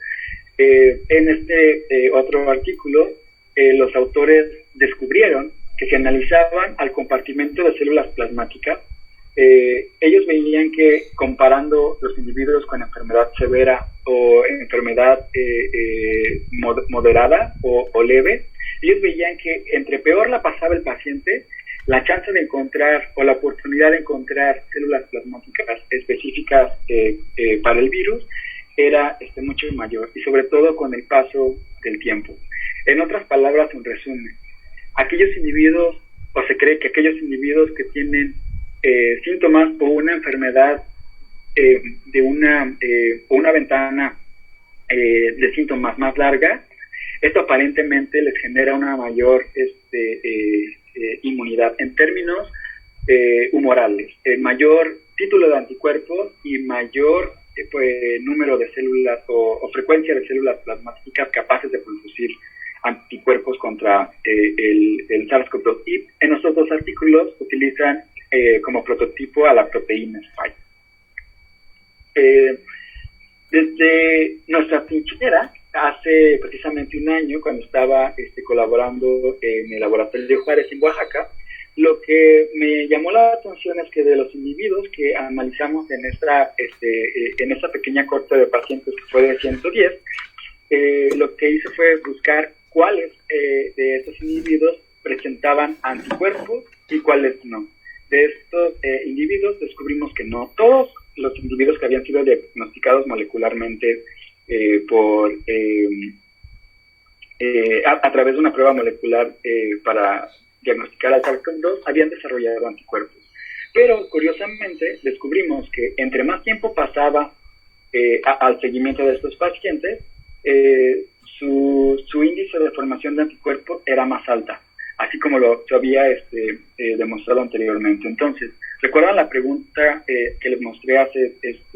en este otro artículo, los autores descubrieron que si analizaban al compartimento de células plasmáticas, ellos veían que comparando los individuos con enfermedad severa o enfermedad moderada o leve, ellos veían que entre peor la pasaba el paciente, la chance de encontrar o la oportunidad de encontrar células plasmáticas específicas para el virus era mucho mayor, y sobre todo con el paso del tiempo. En otras palabras, en resumen, aquellos individuos, o se cree que aquellos individuos que tienen síntomas o una enfermedad de una ventana de síntomas más larga, esto aparentemente les genera una mayor inmunidad. En términos humorales, mayor título de anticuerpos y mayor número de células o frecuencia de células plasmáticas capaces de producir anticuerpos contra el SARS-CoV-2. Y en estos dos artículos utilizan como prototipo a la proteína Spike. Desde nuestra trinchera, hace precisamente un año, cuando estaba colaborando en el laboratorio de Juárez en Oaxaca, lo que me llamó la atención es que de los individuos que analizamos en esta pequeña corte de pacientes, que fue de 110, lo que hice fue buscar cuáles de estos individuos presentaban anticuerpos y cuáles no. De estos individuos descubrimos que no todos los individuos que habían sido diagnosticados molecularmente a través de una prueba molecular para diagnosticar al SARS-CoV-2 habían desarrollado anticuerpos. Pero, curiosamente, descubrimos que entre más tiempo pasaba al seguimiento de estos pacientes, su índice de formación de anticuerpos era más alta, así como lo había demostrado anteriormente. Entonces, ¿recuerdan la pregunta que les mostré hace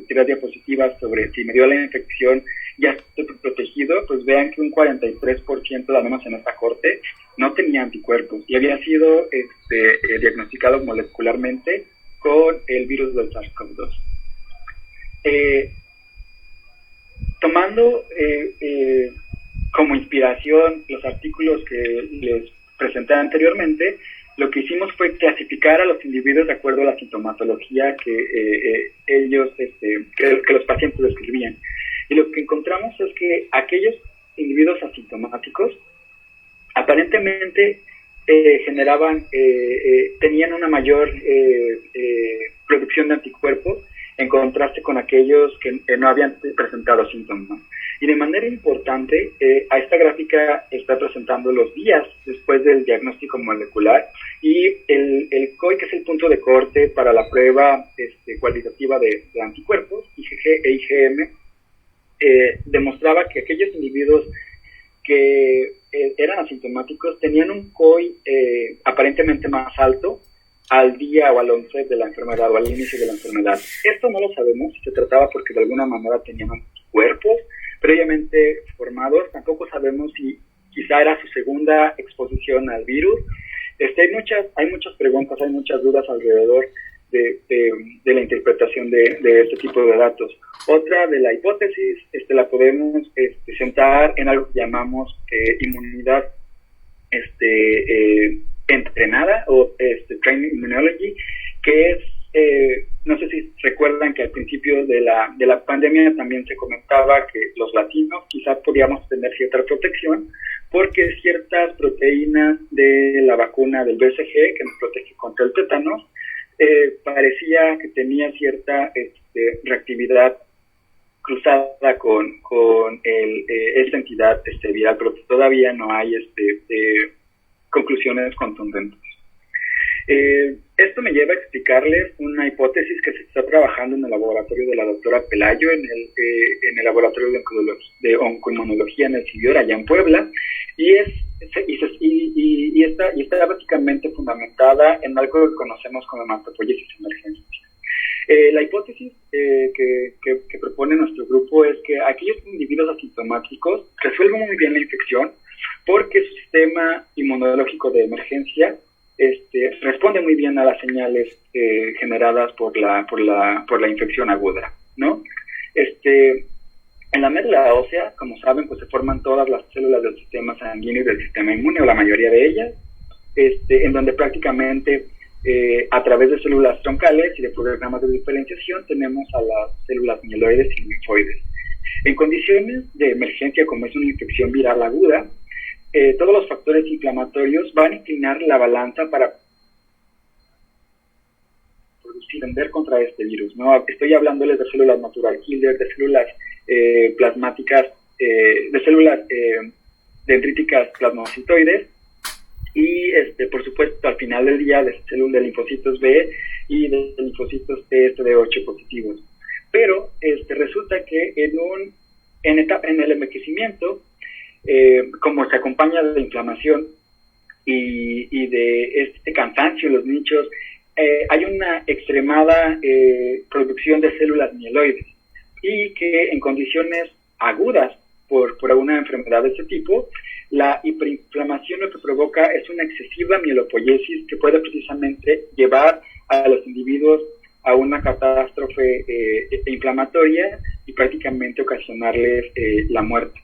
3 diapositivas sobre si me dio la infección, ya estoy protegido? Pues vean que un 43%, al menos en esta corte, no tenía anticuerpos y había sido diagnosticado molecularmente con el virus del SARS-CoV-2. Tomando como inspiración los artículos que les presenté anteriormente, lo que hicimos fue clasificar a los individuos de acuerdo a la sintomatología que los pacientes describían. Y lo que encontramos es que aquellos individuos asintomáticos aparentemente tenían una mayor producción de anticuerpos en contraste con aquellos que no habían presentado síntomas. Y de manera importante, a esta gráfica está presentando los días después del diagnóstico molecular y el COI, que es el punto de corte para la prueba cualitativa de anticuerpos, IgG e IgM, demostraba que aquellos individuos que eran asintomáticos tenían un COI aparentemente más alto al día o al onset de la enfermedad o al inicio de la enfermedad. Esto no lo sabemos si se trataba porque de alguna manera tenían anticuerpos previamente formados. Tampoco sabemos si quizá era su segunda exposición al virus. Hay muchas preguntas, hay muchas dudas alrededor de la interpretación de este tipo de datos. Otra de la hipótesis la podemos sentar en algo que llamamos inmunidad entrenada o training immunology, que es, no sé si recuerdan que al principio de la pandemia también se comentaba que los latinos quizás podíamos tener cierta protección porque ciertas proteínas de la vacuna del BCG, que nos protege contra el tétanos, parecía que tenía cierta reactividad cruzada con esta entidad viral, pero todavía no hay conclusiones contundentes. Esto me lleva a explicarles una hipótesis que se está trabajando en el laboratorio de la doctora Pelayo, en el laboratorio de oncoinmunología en el CIBIOR, allá en Puebla, y está básicamente fundamentada en algo que conocemos como hematopoiesis emergencia. La hipótesis que propone nuestro grupo es que aquellos individuos asintomáticos resuelven muy bien la infección porque su sistema inmunológico de emergencia responde muy bien a las señales generadas por la infección aguda, ¿no? En la médula ósea, como saben, pues se forman todas las células del sistema sanguíneo y del sistema inmune, o la mayoría de ellas, en donde prácticamente a través de células troncales y de programas de diferenciación tenemos a las células mieloides y linfoides. En condiciones de emergencia, como es una infección viral aguda, todos los factores inflamatorios van a inclinar la balanza para defender contra este virus, ¿no? Estoy hablándoles de células natural killer, de células plasmáticas, de células dendríticas plasmocitoides y, por supuesto, al final del día de células de linfocitos B y de linfocitos TSD8 positivos. Pero resulta que en el envejecimiento, como se acompaña de inflamación y de cansancio en los nichos, hay una extremada producción de células mieloides y que en condiciones agudas por alguna enfermedad de este tipo, la hiperinflamación lo que provoca es una excesiva mielopoiesis que puede precisamente llevar a los individuos a una catástrofe inflamatoria y prácticamente ocasionarles la muerte.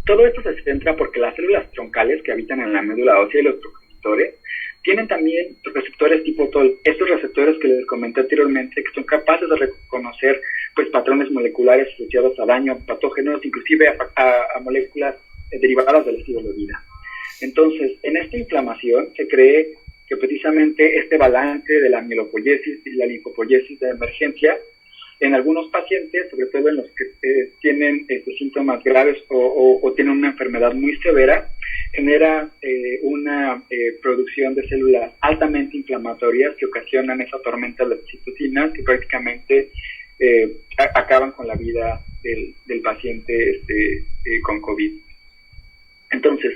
Todo esto se centra porque las células troncales que habitan en la médula ósea y los progenitores tienen también receptores tipo TOL, estos receptores que les comenté anteriormente, que son capaces de reconocer pues patrones moleculares asociados a daño, patógenos, inclusive a moléculas derivadas del estilo de vida. Entonces, en esta inflamación se cree que precisamente este balance de la mielopoiesis y la linfopoiesis de emergencia en algunos pacientes, sobre todo en los que tienen síntomas graves o tienen una enfermedad muy severa, genera una producción de células altamente inflamatorias que ocasionan esa tormenta de citocinas que prácticamente acaban con la vida del paciente con COVID. Entonces,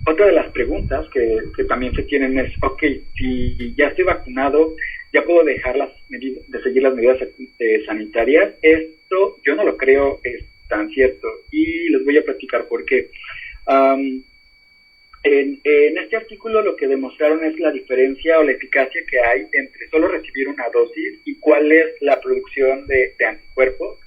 otra de las preguntas que también se tienen es, ok, si ya estoy vacunado, ya puedo dejar de seguir las medidas sanitarias. Esto yo no lo creo es tan cierto y les voy a platicar por qué. En este artículo lo que demostraron es la diferencia o la eficacia que hay entre solo recibir una dosis y cuál es la producción de anticuerpos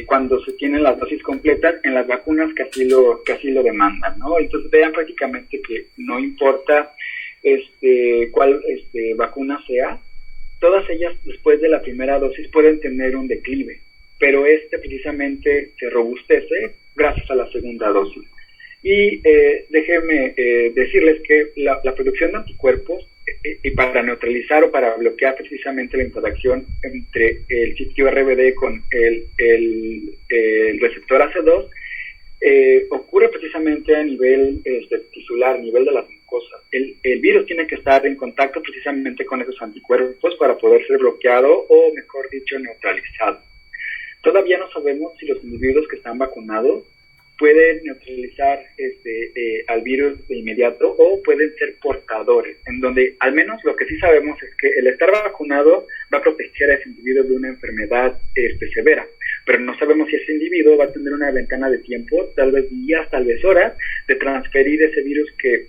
cuando se tienen las dosis completas en las vacunas que así lo demandan, ¿no? Entonces vean prácticamente que no importa cuál vacuna sea, todas ellas después de la primera dosis pueden tener un declive, pero precisamente se robustece gracias a la segunda dosis. Y déjenme decirles que la producción de anticuerpos y para neutralizar o para bloquear precisamente la interacción entre el sitio RBD con el receptor AC2 ocurre precisamente a nivel tisular, a nivel de las mucosas. El virus tiene que estar en contacto precisamente con esos anticuerpos para poder ser bloqueado o, mejor dicho, neutralizado. Todavía no sabemos si los individuos que están vacunados pueden neutralizar al virus de inmediato o pueden ser portadores, en donde al menos lo que sí sabemos es que el estar vacunado va a proteger a ese individuo de una enfermedad severa, pero no sabemos si ese individuo va a tener una ventana de tiempo, tal vez días, tal vez horas, de transferir ese virus que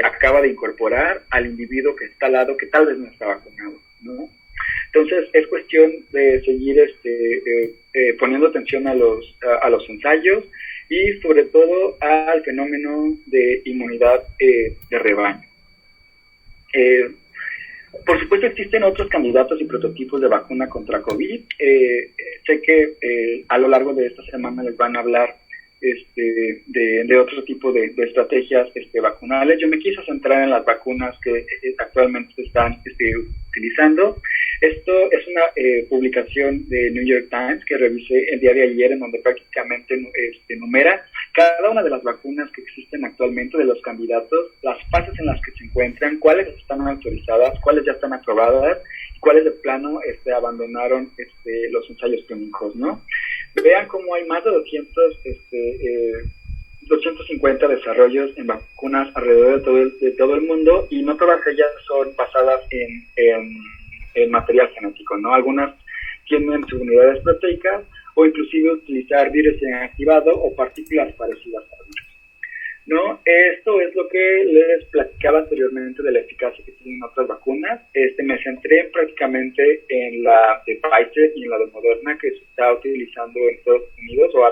acaba de incorporar al individuo que está al lado, que tal vez no está vacunado, ¿no? Entonces es cuestión de seguir poniendo atención a los ensayos y sobre todo al fenómeno de inmunidad de rebaño. Por supuesto existen otros candidatos y prototipos de vacuna contra COVID. Sé que a lo largo de esta semana les van a hablar de otro tipo de estrategias vacunales. Yo me quise centrar en las vacunas que actualmente se están utilizando. Esto es una publicación de New York Times que revisé el día de ayer, en donde prácticamente enumera cada una de las vacunas que existen actualmente de los candidatos, las fases en las que se encuentran, cuáles están autorizadas, cuáles ya están aprobadas y cuáles de plano abandonaron los ensayos clínicos, ¿no? Vean cómo hay más de 250 desarrollos en vacunas alrededor de todo el mundo y no todas ellas son basadas en material genético, ¿no? Algunas tienen sus unidades proteicas o inclusive utilizar virus inactivado o partículas parecidas a virus, ¿no? Esto es lo que les platicaba anteriormente de la eficacia que tienen otras vacunas. Me centré prácticamente en la de Pfizer y en la de Moderna que se está utilizando en Estados Unidos o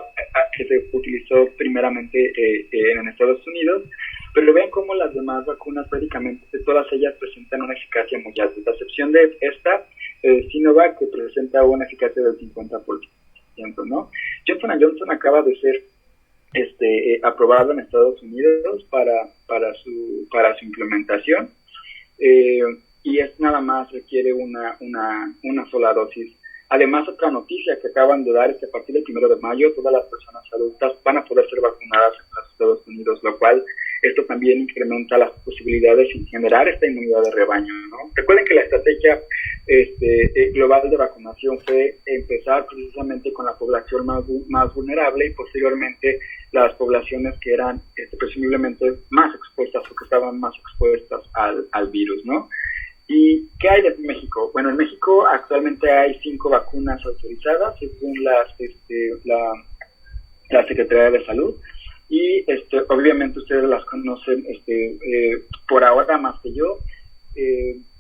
que se utilizó primeramente en Estados Unidos, pero vean cómo las demás vacunas prácticamente todas ellas presentan una eficacia muy alta, a excepción de esta Sinovac que presenta una eficacia del 50%, ¿no? Johnson & Johnson acaba de ser aprobado en Estados Unidos para su implementación y nada más requiere una sola dosis. Además, otra noticia que acaban de dar es que a partir del 1 de mayo todas las personas adultas van a poder ser vacunadas en los Estados Unidos, lo cual esto también incrementa las posibilidades sin generar esta inmunidad de rebaño, ¿no? Recuerden que la estrategia global de vacunación fue empezar precisamente con la población más vulnerable y posteriormente las poblaciones que eran presumiblemente más expuestas o que estaban más expuestas al virus, ¿no? ¿Y qué hay de México? Bueno, en México actualmente hay 5 vacunas autorizadas según la Secretaría de Salud y obviamente ustedes las conocen por ahora más que yo.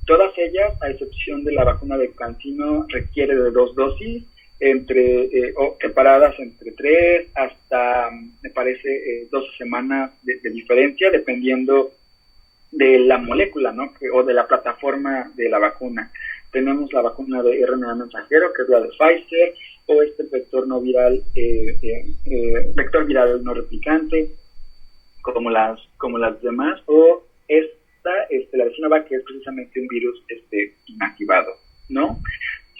Todas ellas, a excepción de la vacuna de CanSino, requiere de 2 dosis, separadas entre 3 hasta, me parece, 12 semanas de diferencia, dependiendo de la molécula, ¿no? O de la plataforma de la vacuna. Tenemos la vacuna de RNA mensajero, que es la de Pfizer, o vector no viral, vector viral no replicante, como las demás, o la de Sinovac, que es precisamente un virus inactivado, ¿no?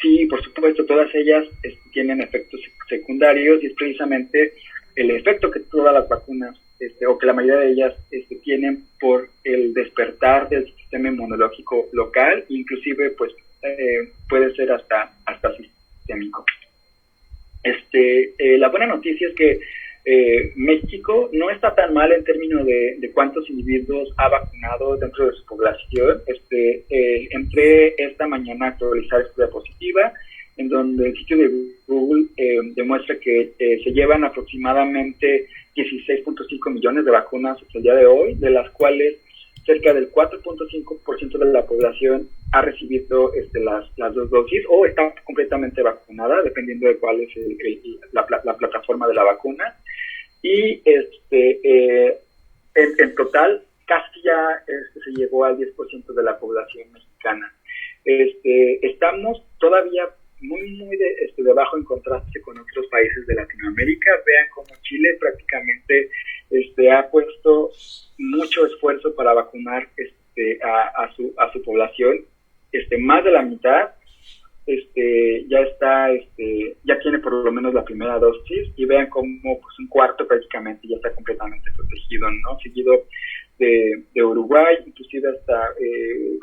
Sí, por supuesto, todas ellas tienen efectos secundarios y es precisamente el efecto que todas las vacunas, o que la mayoría de ellas tienen por el despertar del sistema inmunológico local, inclusive pues puede ser hasta sistémico. La buena noticia es que México no está tan mal en términos de cuántos individuos ha vacunado dentro de su población. Entré esta mañana a actualizar esta diapositiva, en donde el sitio de Google demuestra que se llevan aproximadamente 16.5 millones de vacunas hasta el día de hoy, de las cuales cerca del 4.5% de la población ha recibido las 2 dosis o está completamente vacunada, dependiendo de cuál es la plataforma de la vacuna. Y en total casi ya se llegó al 10% de la población mexicana. Estamos todavía muy debajo en contraste con otros países de Latinoamérica. Vean cómo Chile prácticamente ha puesto mucho esfuerzo para vacunar a su población. Más de la mitad ya tiene por lo menos la primera dosis, y vean cómo pues un cuarto prácticamente ya está completamente protegido, ¿no? Seguido de Uruguay, inclusive hasta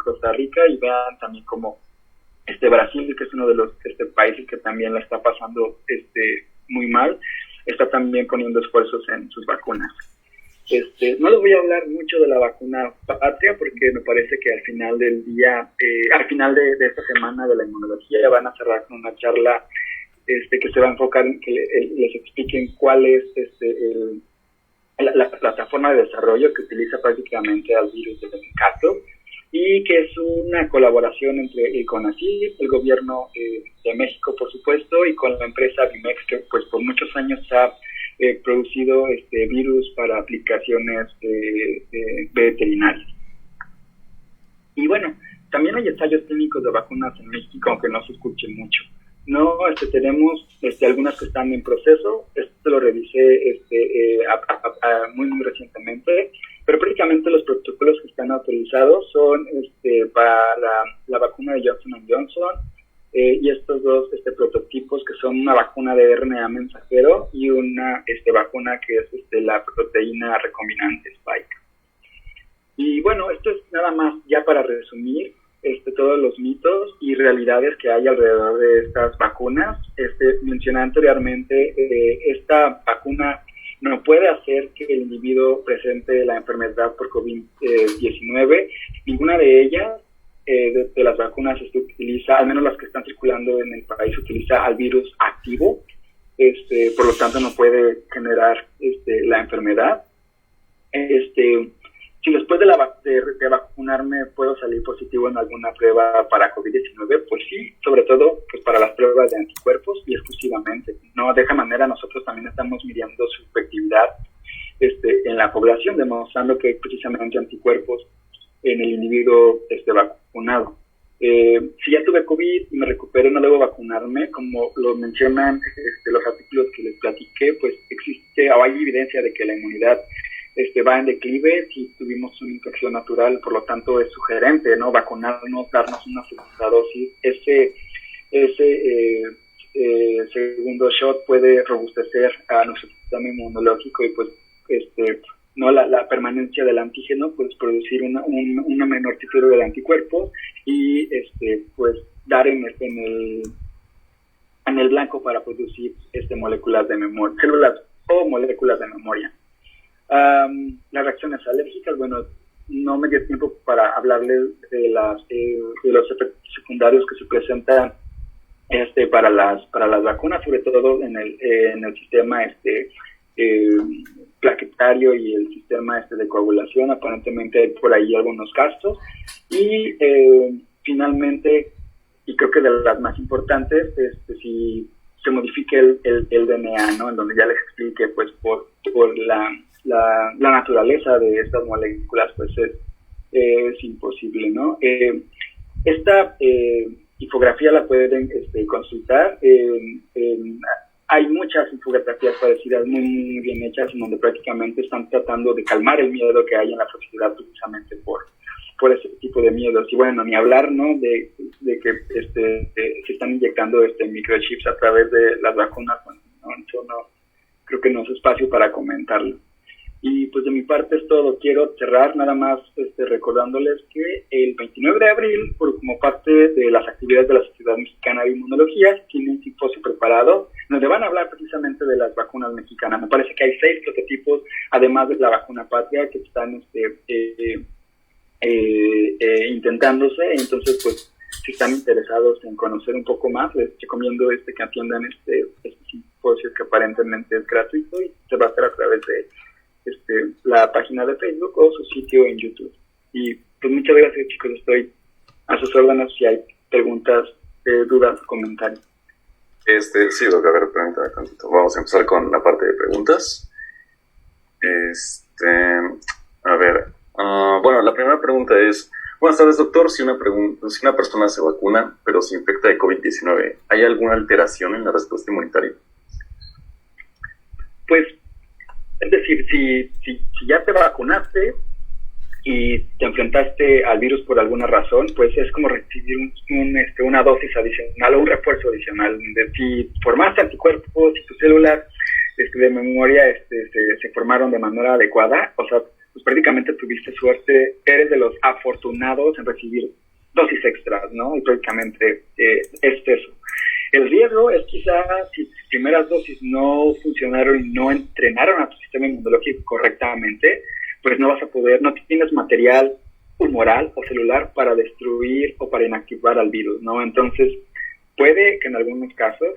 Costa Rica, y vean también cómo Brasil, que es uno de los países que también la está pasando muy mal, está también poniendo esfuerzos en sus vacunas. No les voy a hablar mucho de la vacuna patria porque me parece que al final del día, al final de esta semana de la inmunología, van a cerrar con una charla que se va a enfocar en que les expliquen cuál es la plataforma de desarrollo que utiliza prácticamente al virus del Encato, y que es una colaboración entre el CONACYT, el gobierno de México, por supuesto, y con la empresa Vimex, que pues por muchos años ha producido virus para aplicaciones veterinarias. Y bueno, también hay ensayos clínicos de vacunas en México, aunque no se escuche mucho. No, tenemos algunas que están en proceso. Esto lo revisé muy recientemente, pero prácticamente los protocolos que están autorizados son para la vacuna de Johnson & Johnson, y estos 2 prototipos, que son una vacuna de RNA mensajero y una vacuna que es la proteína recombinante Spike. Y bueno, esto es nada más ya para resumir todos los mitos y realidades que hay alrededor de estas vacunas. Mencioné anteriormente, esta vacuna no puede hacer que el individuo presente la enfermedad por COVID-19. Ninguna de ellas, de las vacunas, utiliza, al menos las que están circulando en el país, utiliza al virus activo. Por lo tanto no puede generar la enfermedad. Si después de vacunarme puedo salir positivo en alguna prueba para COVID-19, pues sí, sobre todo pues para las pruebas de anticuerpos y exclusivamente. No, de esa manera nosotros también estamos midiendo su efectividad en la población, demostrando que hay precisamente anticuerpos en el individuo vacunado. Si ya tuve COVID y me recuperé, no debo vacunarme, como lo mencionan los artículos que les platiqué, pues existe o hay evidencia de que la inmunidad va en declive si tuvimos una infección natural. Por lo tanto es sugerente, ¿no?, vacunarnos, darnos una segunda dosis. Ese segundo shot puede robustecer a nuestro sistema inmunológico y pues no la permanencia del antígeno, pues producir una menor título del anticuerpo y pues dar en el blanco para producir moléculas de memoria, células o moléculas de memoria. Las reacciones alérgicas, bueno, no me dio tiempo para hablarles de los efectos secundarios que se presentan para las vacunas, sobre todo en el sistema plaquetario y el sistema de coagulación. Aparentemente hay por ahí algunos casos. Y finalmente, y creo que de las más importantes, si se modifique el DNA, ¿no? En donde ya les expliqué, pues por la naturaleza de estas moléculas, pues es imposible, ¿no? Esta infografía la pueden consultar. Hay muchas infografías parecidas muy, muy bien hechas, en donde prácticamente están tratando de calmar el miedo que hay en la sociedad precisamente por ese tipo de miedos. Y bueno, ni hablar, ¿no?, de que se están inyectando microchips a través de las vacunas. Bueno, eso no, creo que no es espacio para comentarlo. Y pues de mi parte es todo. Quiero cerrar nada más recordándoles que el 29 de abril, como parte de las actividades de la Sociedad Mexicana de Inmunología, tiene un simposio preparado donde van a hablar precisamente de las vacunas mexicanas. Me parece que hay 6 prototipos, además de la vacuna patria, que están intentándose. Entonces, pues, si están interesados en conocer un poco más, les recomiendo que atiendan este simposio, que aparentemente es gratuito y se va a hacer a través de la página de Facebook o su sitio en YouTube. Y pues muchas gracias, chicos, estoy a sus órdenes si hay preguntas, dudas, comentarios. Sí, Doc, a ver, permítame tantito. Vamos a empezar con la parte de preguntas. A ver, bueno, la primera pregunta es: buenas tardes, doctor. Si una persona se vacuna pero se infecta de COVID-19, ¿hay alguna alteración en la respuesta inmunitaria? Pues, es decir, si ya te vacunaste y te enfrentaste al virus por alguna razón, pues es como recibir una dosis adicional o un refuerzo adicional. Si formaste anticuerpos, si tus células de memoria se formaron de manera adecuada, o sea, pues prácticamente tuviste suerte, eres de los afortunados en recibir dosis extras, ¿no? Y prácticamente es eso. El riesgo es quizá si tus primeras dosis no funcionaron y no entrenaron a tu sistema inmunológico correctamente, pues no tienes material humoral o celular para destruir o para inactivar al virus, ¿no? Entonces, puede que en algunos casos,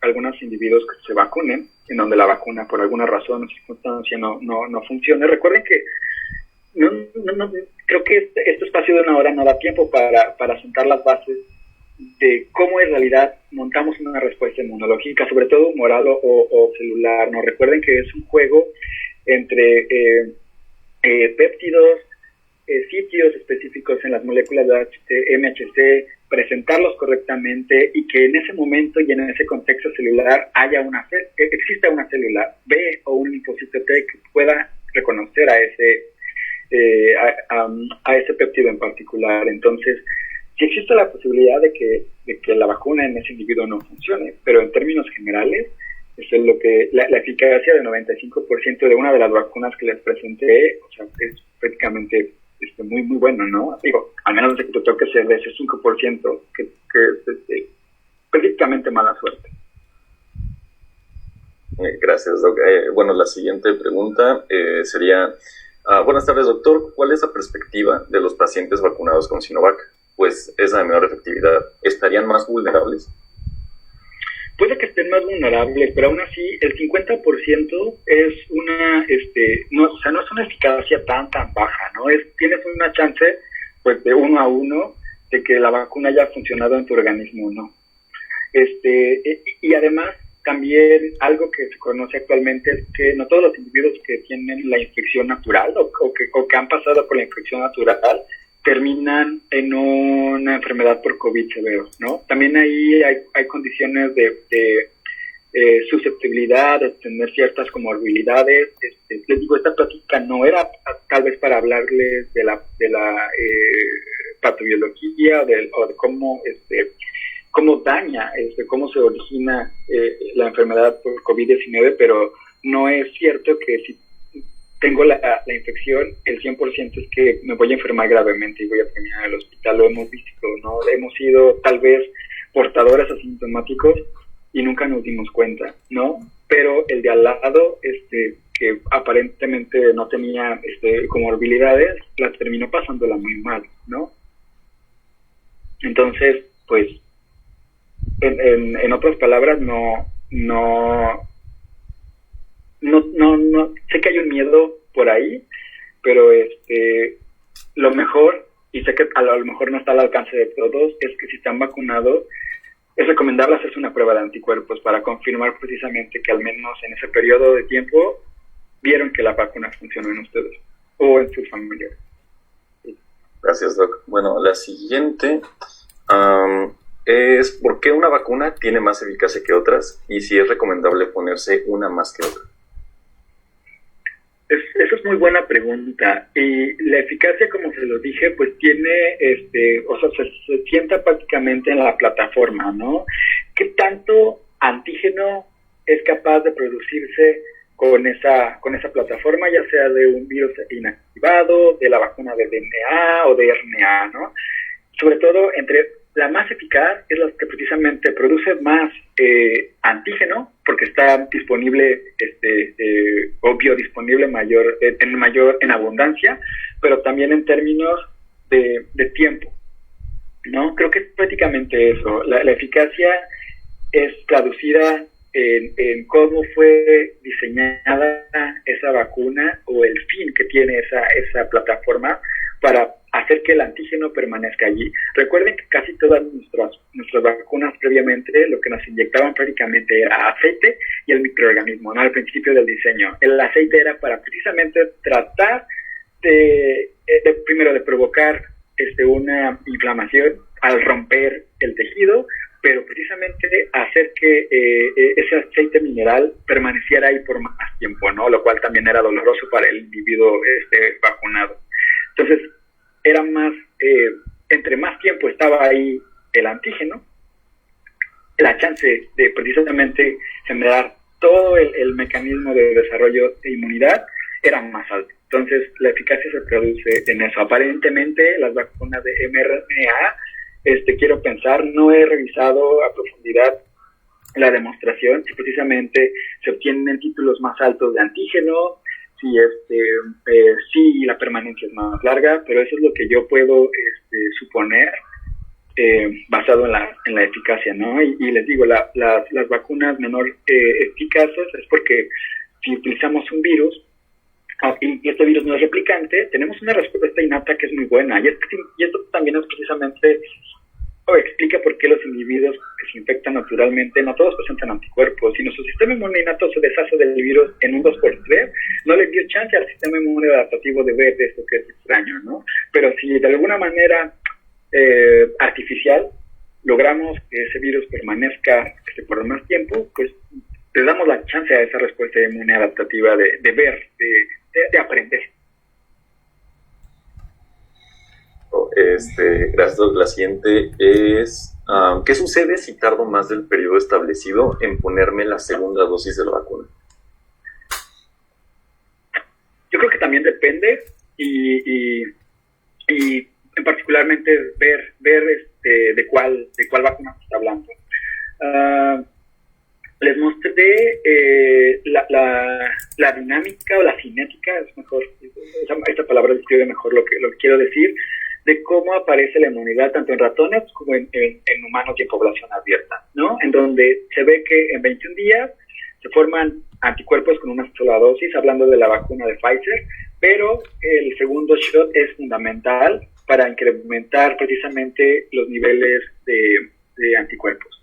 algunos individuos que se vacunen, en donde la vacuna por alguna razón o circunstancia no funcione. Recuerden que no creo que este espacio de una hora no da tiempo para sentar las bases de cómo en realidad montamos una respuesta inmunológica, sobre todo humoral o celular, ¿no? Recuerden que es un juego entre péptidos, sitios específicos en las moléculas de MHC, presentarlos correctamente y que en ese momento y en ese contexto celular exista una célula B o un linfocito T que pueda reconocer a ese péptido en particular. Entonces, si existe la posibilidad de que la vacuna en ese individuo no funcione, pero en términos generales, eso es lo que la eficacia del 95% de una de las vacunas que les presenté, o sea, es prácticamente muy, muy bueno, ¿no? Digo, al menos de que te toque ser de ese 5%, que es prácticamente mala suerte. Gracias, Doc. Bueno, la siguiente pregunta sería: buenas tardes, doctor. ¿Cuál es la perspectiva de los pacientes vacunados con Sinovac? Pues es la de menor efectividad. ¿Estarían más vulnerables? Puede que estén más vulnerables, pero aún así el 50% es no es una eficacia tan baja, ¿no? Tienes una chance, pues, de 1 a 1 de que la vacuna haya funcionado en tu organismo, ¿no? Y además, también algo que se conoce actualmente es que no todos los individuos que tienen la infección natural o que han pasado por la infección natural terminan en una enfermedad por COVID severo, ¿no? También ahí hay condiciones de susceptibilidad, de tener ciertas comorbilidades. Les digo, esta plática no era tal vez para hablarles de la patobiología o de cómo daña, cómo se origina la enfermedad por COVID-19, pero no es cierto que si tengo la infección, el 100% es que me voy a enfermar gravemente y voy a terminar en el hospital. Lo hemos visto, ¿no? Hemos sido tal vez portadores asintomáticos y nunca nos dimos cuenta, ¿no? Pero el de al lado, que aparentemente no tenía comorbilidades, la terminó pasándola muy mal, ¿no? Entonces, pues, en otras palabras, no, sé que hay un miedo por ahí, pero lo mejor, y sé que a lo mejor no está al alcance de todos, es que si están vacunados, es recomendable hacerse una prueba de anticuerpos para confirmar precisamente que al menos en ese periodo de tiempo vieron que la vacuna funcionó en ustedes o en sus familiares. Gracias, Doc. Bueno, la siguiente es ¿por qué una vacuna tiene más eficacia que otras? Y si es recomendable ponerse una más que otra. Esa es muy buena pregunta. Y la eficacia, como se lo dije, pues tiene, se sienta prácticamente en la plataforma, ¿no? ¿Qué tanto antígeno es capaz de producirse con esa plataforma, ya sea de un virus inactivado, de la vacuna de DNA o de RNA, ¿no? Sobre todo, entre la más eficaz es la que precisamente produce más antígeno, porque está disponible, o biodisponible en abundancia, pero también en términos de tiempo, ¿no? Creo que es prácticamente eso. La eficacia es traducida en cómo fue diseñada esa vacuna o el fin que tiene esa plataforma para hacer que el antígeno permanezca allí. Recuerden que casi todas nuestras vacunas previamente lo que nos inyectaban prácticamente era aceite y el microorganismo, ¿no? Al principio del diseño. El aceite era para precisamente tratar primero de provocar una inflamación al romper el tejido, pero precisamente hacer que ese aceite mineral permaneciera ahí por más tiempo, ¿no? Lo cual también era doloroso para el individuo vacunado. Entonces, era más, entre más tiempo estaba ahí el antígeno, la chance de precisamente generar todo el mecanismo de desarrollo de inmunidad era más alta. Entonces, la eficacia se produce en eso. Aparentemente, las vacunas de mRNA, quiero pensar, no he revisado a profundidad la demostración, si precisamente se obtienen títulos más altos de antígeno, si la permanencia es más larga, pero eso es lo que yo puedo suponer basado en la eficacia, ¿no? Y les digo, las vacunas menor eficaces es porque si utilizamos un virus y este virus no es replicante, tenemos una respuesta innata que es muy buena, y esto también es precisamente explica por qué los individuos que se infectan naturalmente no todos presentan anticuerpos. Si nuestro sistema inmune innato se deshace del virus en un 2x3, no le dio chance al sistema inmune adaptativo de ver esto que es extraño, ¿no? Pero si de alguna manera artificial logramos que ese virus permanezca por más tiempo, pues le damos la chance a esa respuesta inmune adaptativa de ver, de aprender. Gracias. La siguiente es ¿qué sucede si tardo más del periodo establecido en ponerme la segunda dosis de la vacuna? Yo creo que también depende y particularmente ver de cuál vacuna se está hablando. Les mostré la dinámica o la cinética, es mejor, esta palabra describe mejor lo que quiero decir, de cómo aparece la inmunidad tanto en ratones como en humanos y en población abierta, ¿no? En donde se ve que en 21 días se forman anticuerpos con una sola dosis, hablando de la vacuna de Pfizer, pero el segundo shot es fundamental para incrementar precisamente los niveles de anticuerpos.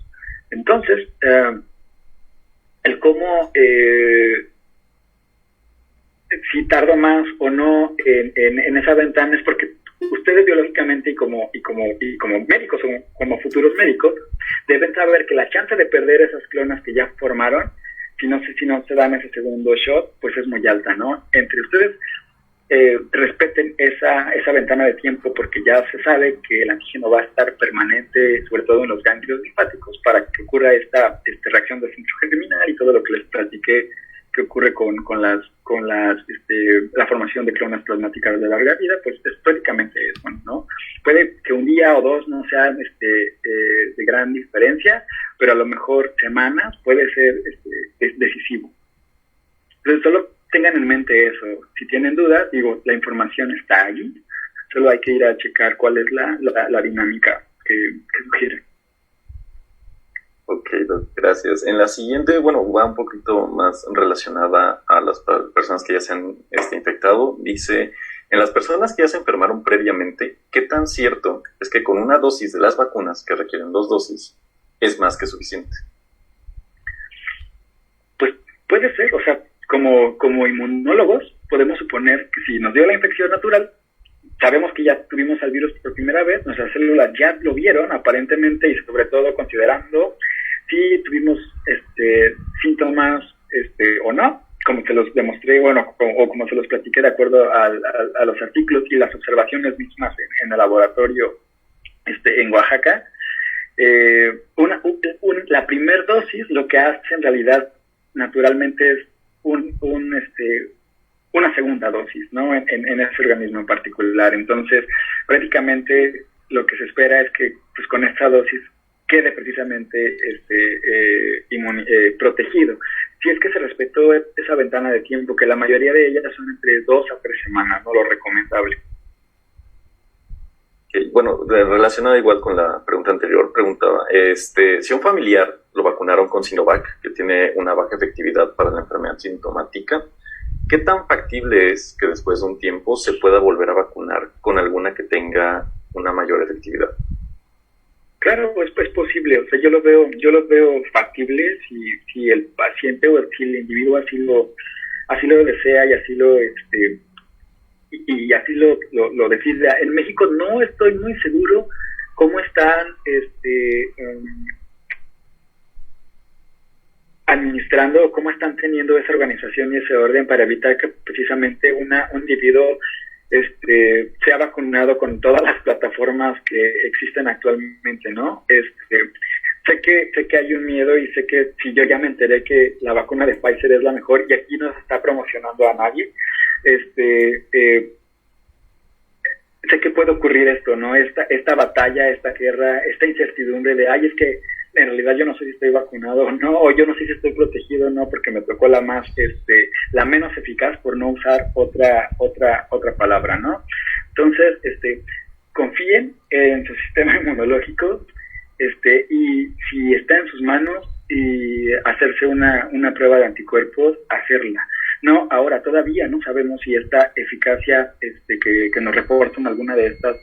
Entonces, el cómo si tardo más o no en esa ventana es porque ustedes biológicamente y como médicos o como futuros médicos deben saber que la chance de perder esas clonas que ya formaron, si no se dan ese segundo shot, pues es muy alta, ¿no? Entre ustedes respeten esa ventana de tiempo, porque ya se sabe que el antígeno va a estar permanente, sobre todo en los ganglios linfáticos, para que ocurra esta reacción de centro germinal y todo lo que les platiqué que ocurre con la formación de células plasmáticas de larga vida, pues es prácticamente eso, ¿no? Puede que un día o dos no sean de gran diferencia, pero a lo mejor semanas puede ser decisivo. Entonces solo tengan en mente eso. Si tienen dudas, digo, la información está allí, solo hay que ir a checar cuál es la dinámica que sugiere. Ok, gracias. En la siguiente, bueno, va un poquito más relacionada a las personas que ya se han infectado. Dice, en las personas que ya se enfermaron previamente, ¿qué tan cierto es que con una dosis de las vacunas, que requieren 2 dosis, es más que suficiente? Pues puede ser, o sea, como inmunólogos podemos suponer que si nos dio la infección natural, sabemos que ya tuvimos al virus por primera vez, nuestras células ya lo vieron aparentemente, y sobre todo considerando si tuvimos síntomas o no, como se los demostré, bueno, o como se los platiqué de acuerdo a los artículos y las observaciones mismas en el laboratorio en Oaxaca. La primer dosis lo que hace en realidad naturalmente es una segunda dosis, ¿no? En ese organismo en particular. Entonces, prácticamente lo que se espera es que pues con esta dosis quede precisamente protegido. Si es que se respetó esa ventana de tiempo, que la mayoría de ellas son entre 2 a 3 semanas, no lo recomendable. Okay. Bueno, relacionado igual con la pregunta anterior, preguntaba, si un familiar lo vacunaron con Sinovac, que tiene una baja efectividad para la enfermedad sintomática, ¿qué tan factible es que después de un tiempo se pueda volver a vacunar con alguna que tenga una mayor efectividad? Claro, pues es posible. O sea, yo lo veo factible si el paciente o si el individuo así lo desea y así lo decide. En México no estoy muy seguro cómo están administrando o cómo están teniendo esa organización y ese orden para evitar que precisamente un individuo sea vacunado con todas las plataformas que existen actualmente, ¿no? Sé que hay un miedo, y sé que si yo ya me enteré que la vacuna de Pfizer es la mejor y aquí no se está promocionando a nadie, sé que puede ocurrir esto, ¿no? Esta batalla, esta guerra, esta incertidumbre de, es que en realidad yo no sé si estoy vacunado o no, o yo no sé si estoy protegido o no, porque me tocó la menos eficaz, por no usar otra palabra, ¿no? Entonces, confíen en su sistema inmunológico, y si está en sus manos y hacerse una prueba de anticuerpos, hacerla. No, ahora todavía no sabemos si esta eficacia que nos reportan alguna de estas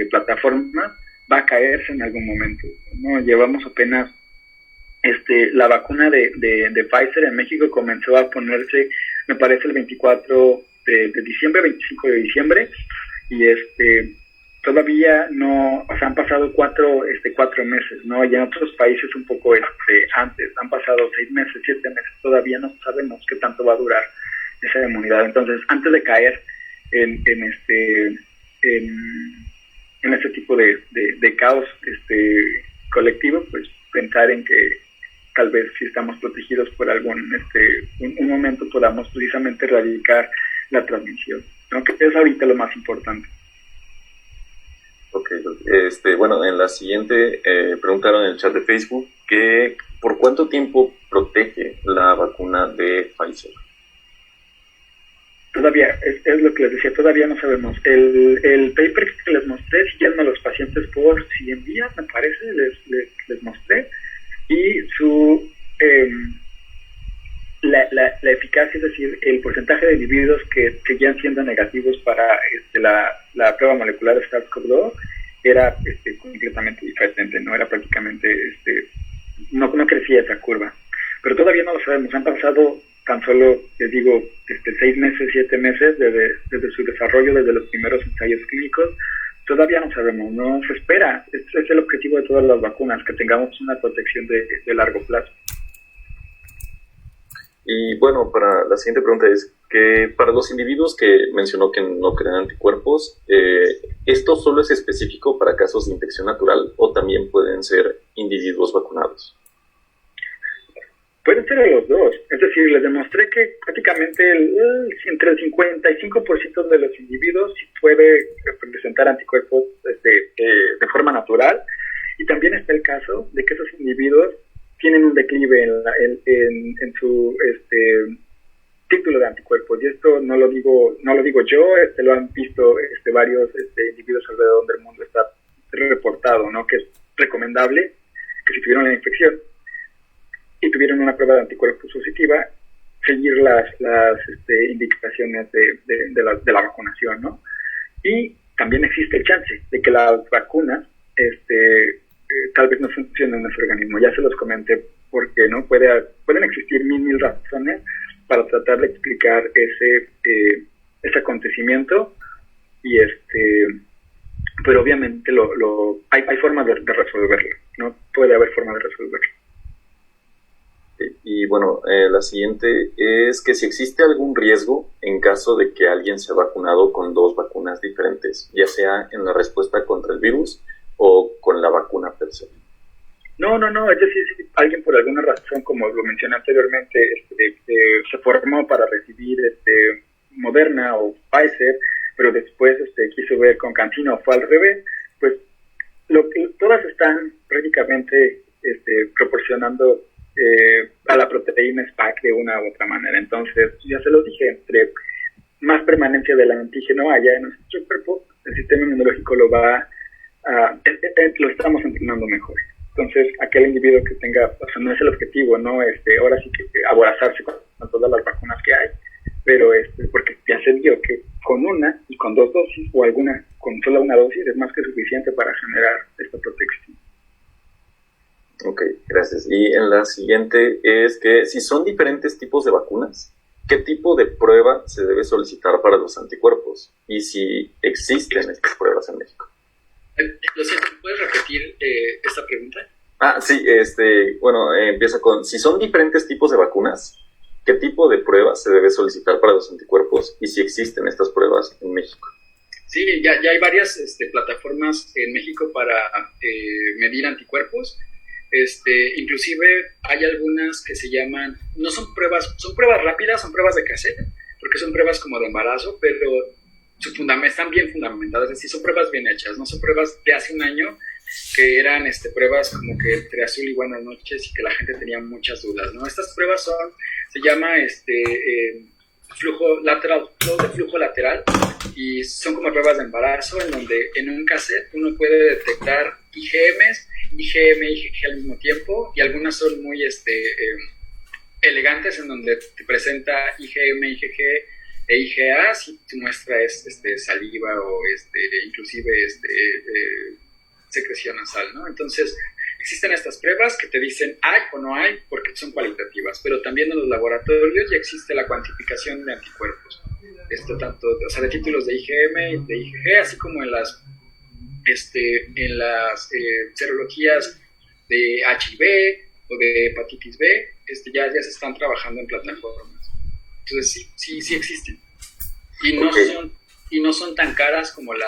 plataformas va a caerse en algún momento, ¿no? Llevamos apenas la vacuna de Pfizer en México comenzó a ponerse, me parece, el 24 de diciembre, 25 de diciembre, y todavía no, o sea, han pasado 4 meses, ¿no? Y en otros países un poco antes, han pasado 6 meses, 7 meses, todavía no sabemos qué tanto va a durar esa inmunidad. Entonces, antes de caer en este tipo de caos colectivo, pues pensar en que tal vez si estamos protegidos por un momento podamos precisamente erradicar la transmisión, ¿no? Que es ahorita lo más importante. Ok, bueno, en la siguiente preguntaron en el chat de Facebook que ¿por cuánto tiempo protege la vacuna de Pfizer? Todavía, es lo que les decía, todavía no sabemos. El paper que les mostré, siguieron a los pacientes por 100 días, me parece, les mostré, y la eficacia, es decir, el porcentaje de individuos que seguían siendo negativos para la prueba molecular de SARS-CoV-2 era completamente diferente, no era prácticamente, no crecía esa curva. Pero todavía no lo sabemos, han pasado tan solo, les digo, 6 meses, 7 meses desde su desarrollo, desde los primeros ensayos clínicos. Todavía no sabemos, no se espera. Este es el objetivo de todas las vacunas, que tengamos una protección de largo plazo. Y bueno, para la siguiente pregunta es que para los individuos que mencionó que no crean anticuerpos, ¿esto solo es específico para casos de infección natural o también pueden ser individuos vacunados? Pueden ser de los dos. Es decir, les demostré que prácticamente entre el 55% de los individuos sí puede presentar anticuerpos de forma natural. Y también está el caso de que esos individuos tienen un declive en su título de anticuerpos. Y esto no lo digo yo, lo han visto varios individuos alrededor del mundo. Está reportado, ¿no? Que es recomendable que si tuvieron la infección y tuvieron una prueba de anticuerpos positiva, seguir las indicaciones de la vacunación, ¿no? Y también existe el chance de que las vacunas tal vez no funcionen en nuestro organismo. Ya se los comenté, porque no pueden existir mil razones para tratar de explicar ese acontecimiento, y pero obviamente hay formas de resolverlo, ¿no? Puede haber formas de resolverlo. Y bueno, la siguiente es que si existe algún riesgo en caso de que alguien se ha vacunado con dos vacunas diferentes, ya sea en la respuesta contra el virus o con la vacuna per se. No, es decir, si alguien por alguna razón, como lo mencioné anteriormente, se formó para recibir Moderna o Pfizer, pero después quiso ver con CanSino o fue al revés, pues todas están prácticamente proporcionando a la proteína Spike de una u otra manera. Entonces, ya se lo dije, entre más permanencia del antígeno haya en nuestro cuerpo, el sistema inmunológico lo estamos entrenando mejor. Entonces, aquel individuo que tenga, o sea, no es el objetivo, ¿no? Ahora sí que aborazarse con todas las vacunas que hay, pero porque ya se vio que con una y con dos dosis, o alguna con solo una dosis, es más que suficiente para generar esta protección. Ok, gracias. Y en la siguiente es que si son diferentes tipos de vacunas, ¿qué tipo de prueba se debe solicitar para los anticuerpos? Y si existen estas pruebas en México. Lo siento, ¿puedes repetir esta pregunta? Sí, bueno, empieza con, si son diferentes tipos de vacunas, ¿qué tipo de prueba se debe solicitar para los anticuerpos? Y si existen estas pruebas en México. Sí, ya hay varias plataformas en México para medir anticuerpos. Inclusive hay algunas que se llaman, no son pruebas rápidas, son pruebas de cassette, porque son pruebas como de embarazo, pero están bien fundamentadas, es decir, son pruebas bien hechas, no son pruebas de hace un año que eran pruebas como que entre azul y buenas noches y que la gente tenía muchas dudas, ¿no? Estas pruebas se llama flow de flujo lateral, y son como pruebas de embarazo en donde en un cassette uno puede detectar IgM y IgG al mismo tiempo, y algunas son muy elegantes en donde te presenta IgM, IgG e IgA si tu muestra es saliva o inclusive secreción nasal, ¿no? Entonces existen estas pruebas que te dicen hay o no hay porque son cualitativas, pero también en los laboratorios ya existe la cuantificación de anticuerpos, tanto, o sea, de títulos de IgM y de IgG, así como en las serologías de HIV o de hepatitis B, ya se están trabajando en plataformas. Entonces sí existen. Y no son tan caras como la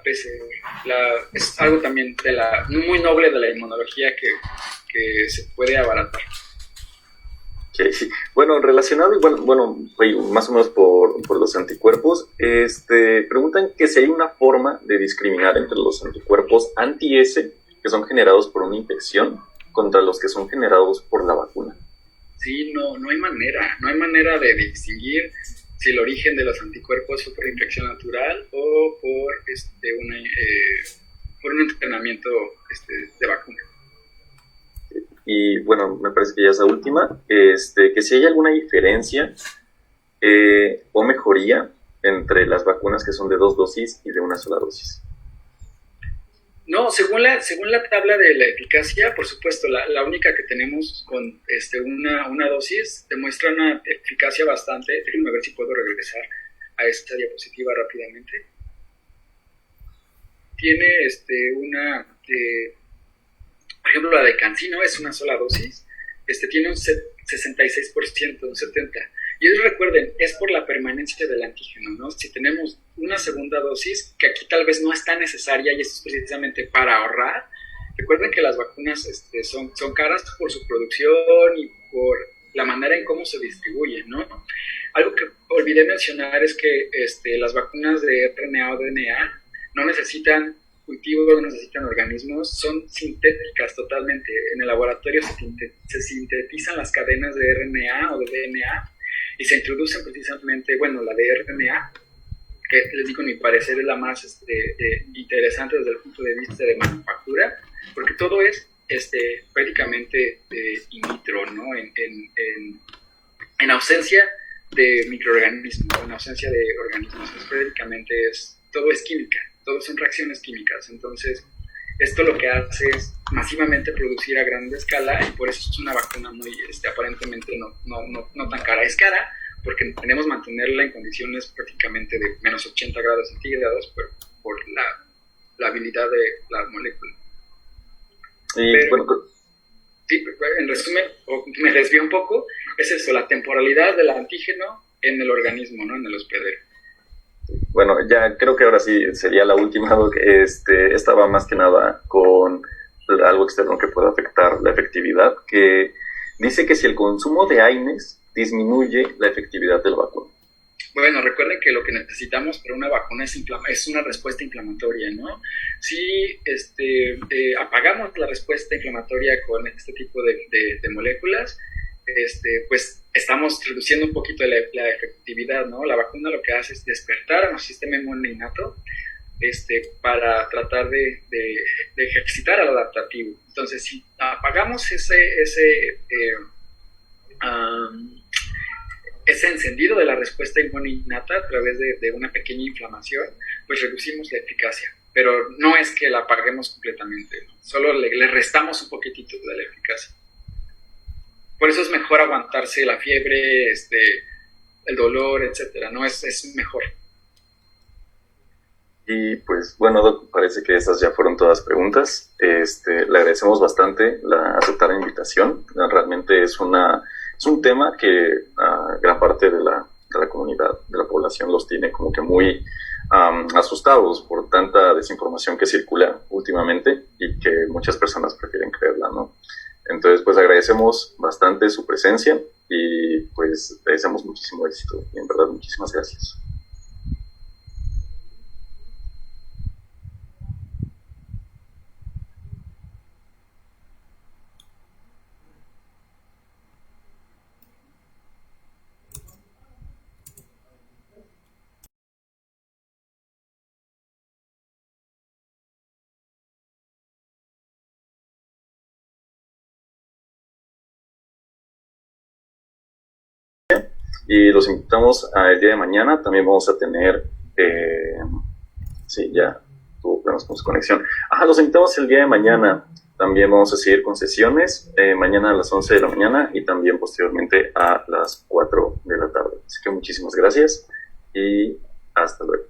PCR. Es algo también muy noble de la inmunología que se puede abaratar. Okay. Bueno, relacionado igual, más o menos por los anticuerpos, preguntan que si hay una forma de discriminar entre los anticuerpos anti-S que son generados por una infección contra los que son generados por la vacuna. Sí, no hay manera de distinguir si el origen de los anticuerpos fue por infección natural o por un entrenamiento de vacuna. Y bueno, me parece que ya es la última, que si hay alguna diferencia o mejoría entre las vacunas que son de 2 dosis y de una sola dosis. No, según la tabla de la eficacia, por supuesto, la única que tenemos con una dosis demuestra una eficacia bastante. Déjenme ver si puedo regresar a esta diapositiva rápidamente. Tiene por ejemplo, la de CanSino es una sola dosis, tiene un 66%, un 70%. Y recuerden, es por la permanencia del antígeno, ¿no? Si tenemos una segunda dosis, que aquí tal vez no es tan necesaria, y esto es precisamente para ahorrar, Recuerden que las vacunas son caras por su producción y por la manera en cómo se distribuyen, ¿no? Algo que olvidé mencionar es que las vacunas de RNA o DNA no necesitan cultivos, no necesitan organismos, son sintéticas totalmente. En el laboratorio se sintetizan las cadenas de RNA o de DNA y se introducen precisamente, bueno, la de RNA, que les digo, en mi parecer es la más interesante desde el punto de vista de manufactura, porque todo es prácticamente in vitro, ¿no? En ausencia de microorganismos, en ausencia de organismos, prácticamente todo es química, todo son reacciones químicas. Entonces, esto lo que hace es masivamente producir a gran escala, y por eso es una vacuna muy, aparentemente no tan cara. Es cara porque tenemos que mantenerla en condiciones prácticamente de menos 80 grados centígrados por la habilidad de la molécula. Y bueno, sí, en resumen, me desvío un poco, es eso, la temporalidad del antígeno en el organismo, ¿no? En el hospedero. Bueno, ya creo que ahora sí sería la última. Esta va más que nada con algo externo que pueda afectar la efectividad, que dice que si el consumo de AINES disminuye la efectividad de la vacuna. Bueno, recuerden que lo que necesitamos para una vacuna es una respuesta inflamatoria, ¿no? Si apagamos la respuesta inflamatoria con este tipo de moléculas, pues estamos reduciendo un poquito la efectividad, ¿no? La vacuna lo que hace es despertar a un sistema inmune innato para tratar de ejercitar al adaptativo. Entonces, si apagamos ese encendido de la respuesta inmune innata a través de una pequeña inflamación, pues reducimos la eficacia. Pero no es que la apaguemos completamente, ¿no? Solo le restamos un poquitito de la eficacia. Por eso es mejor aguantarse la fiebre, el dolor, etcétera, ¿no? Es mejor. Y pues bueno, Doc, parece que estas ya fueron todas preguntas. Le agradecemos bastante aceptar la invitación. Realmente es un tema que gran parte de la comunidad, de la población, los tiene como que muy asustados por tanta desinformación que circula últimamente y que muchas personas prefieren creerla, ¿no? Entonces, pues agradecemos bastante su presencia y pues le deseamos muchísimo éxito. Y en verdad, muchísimas gracias. Y los invitamos al día de mañana. También vamos a tener... sí, ya tuvo problemas con su conexión. Los invitamos el día de mañana. También vamos a seguir con sesiones. Mañana a las 11 de la mañana y también posteriormente a las 4 de la tarde. Así que muchísimas gracias y hasta luego.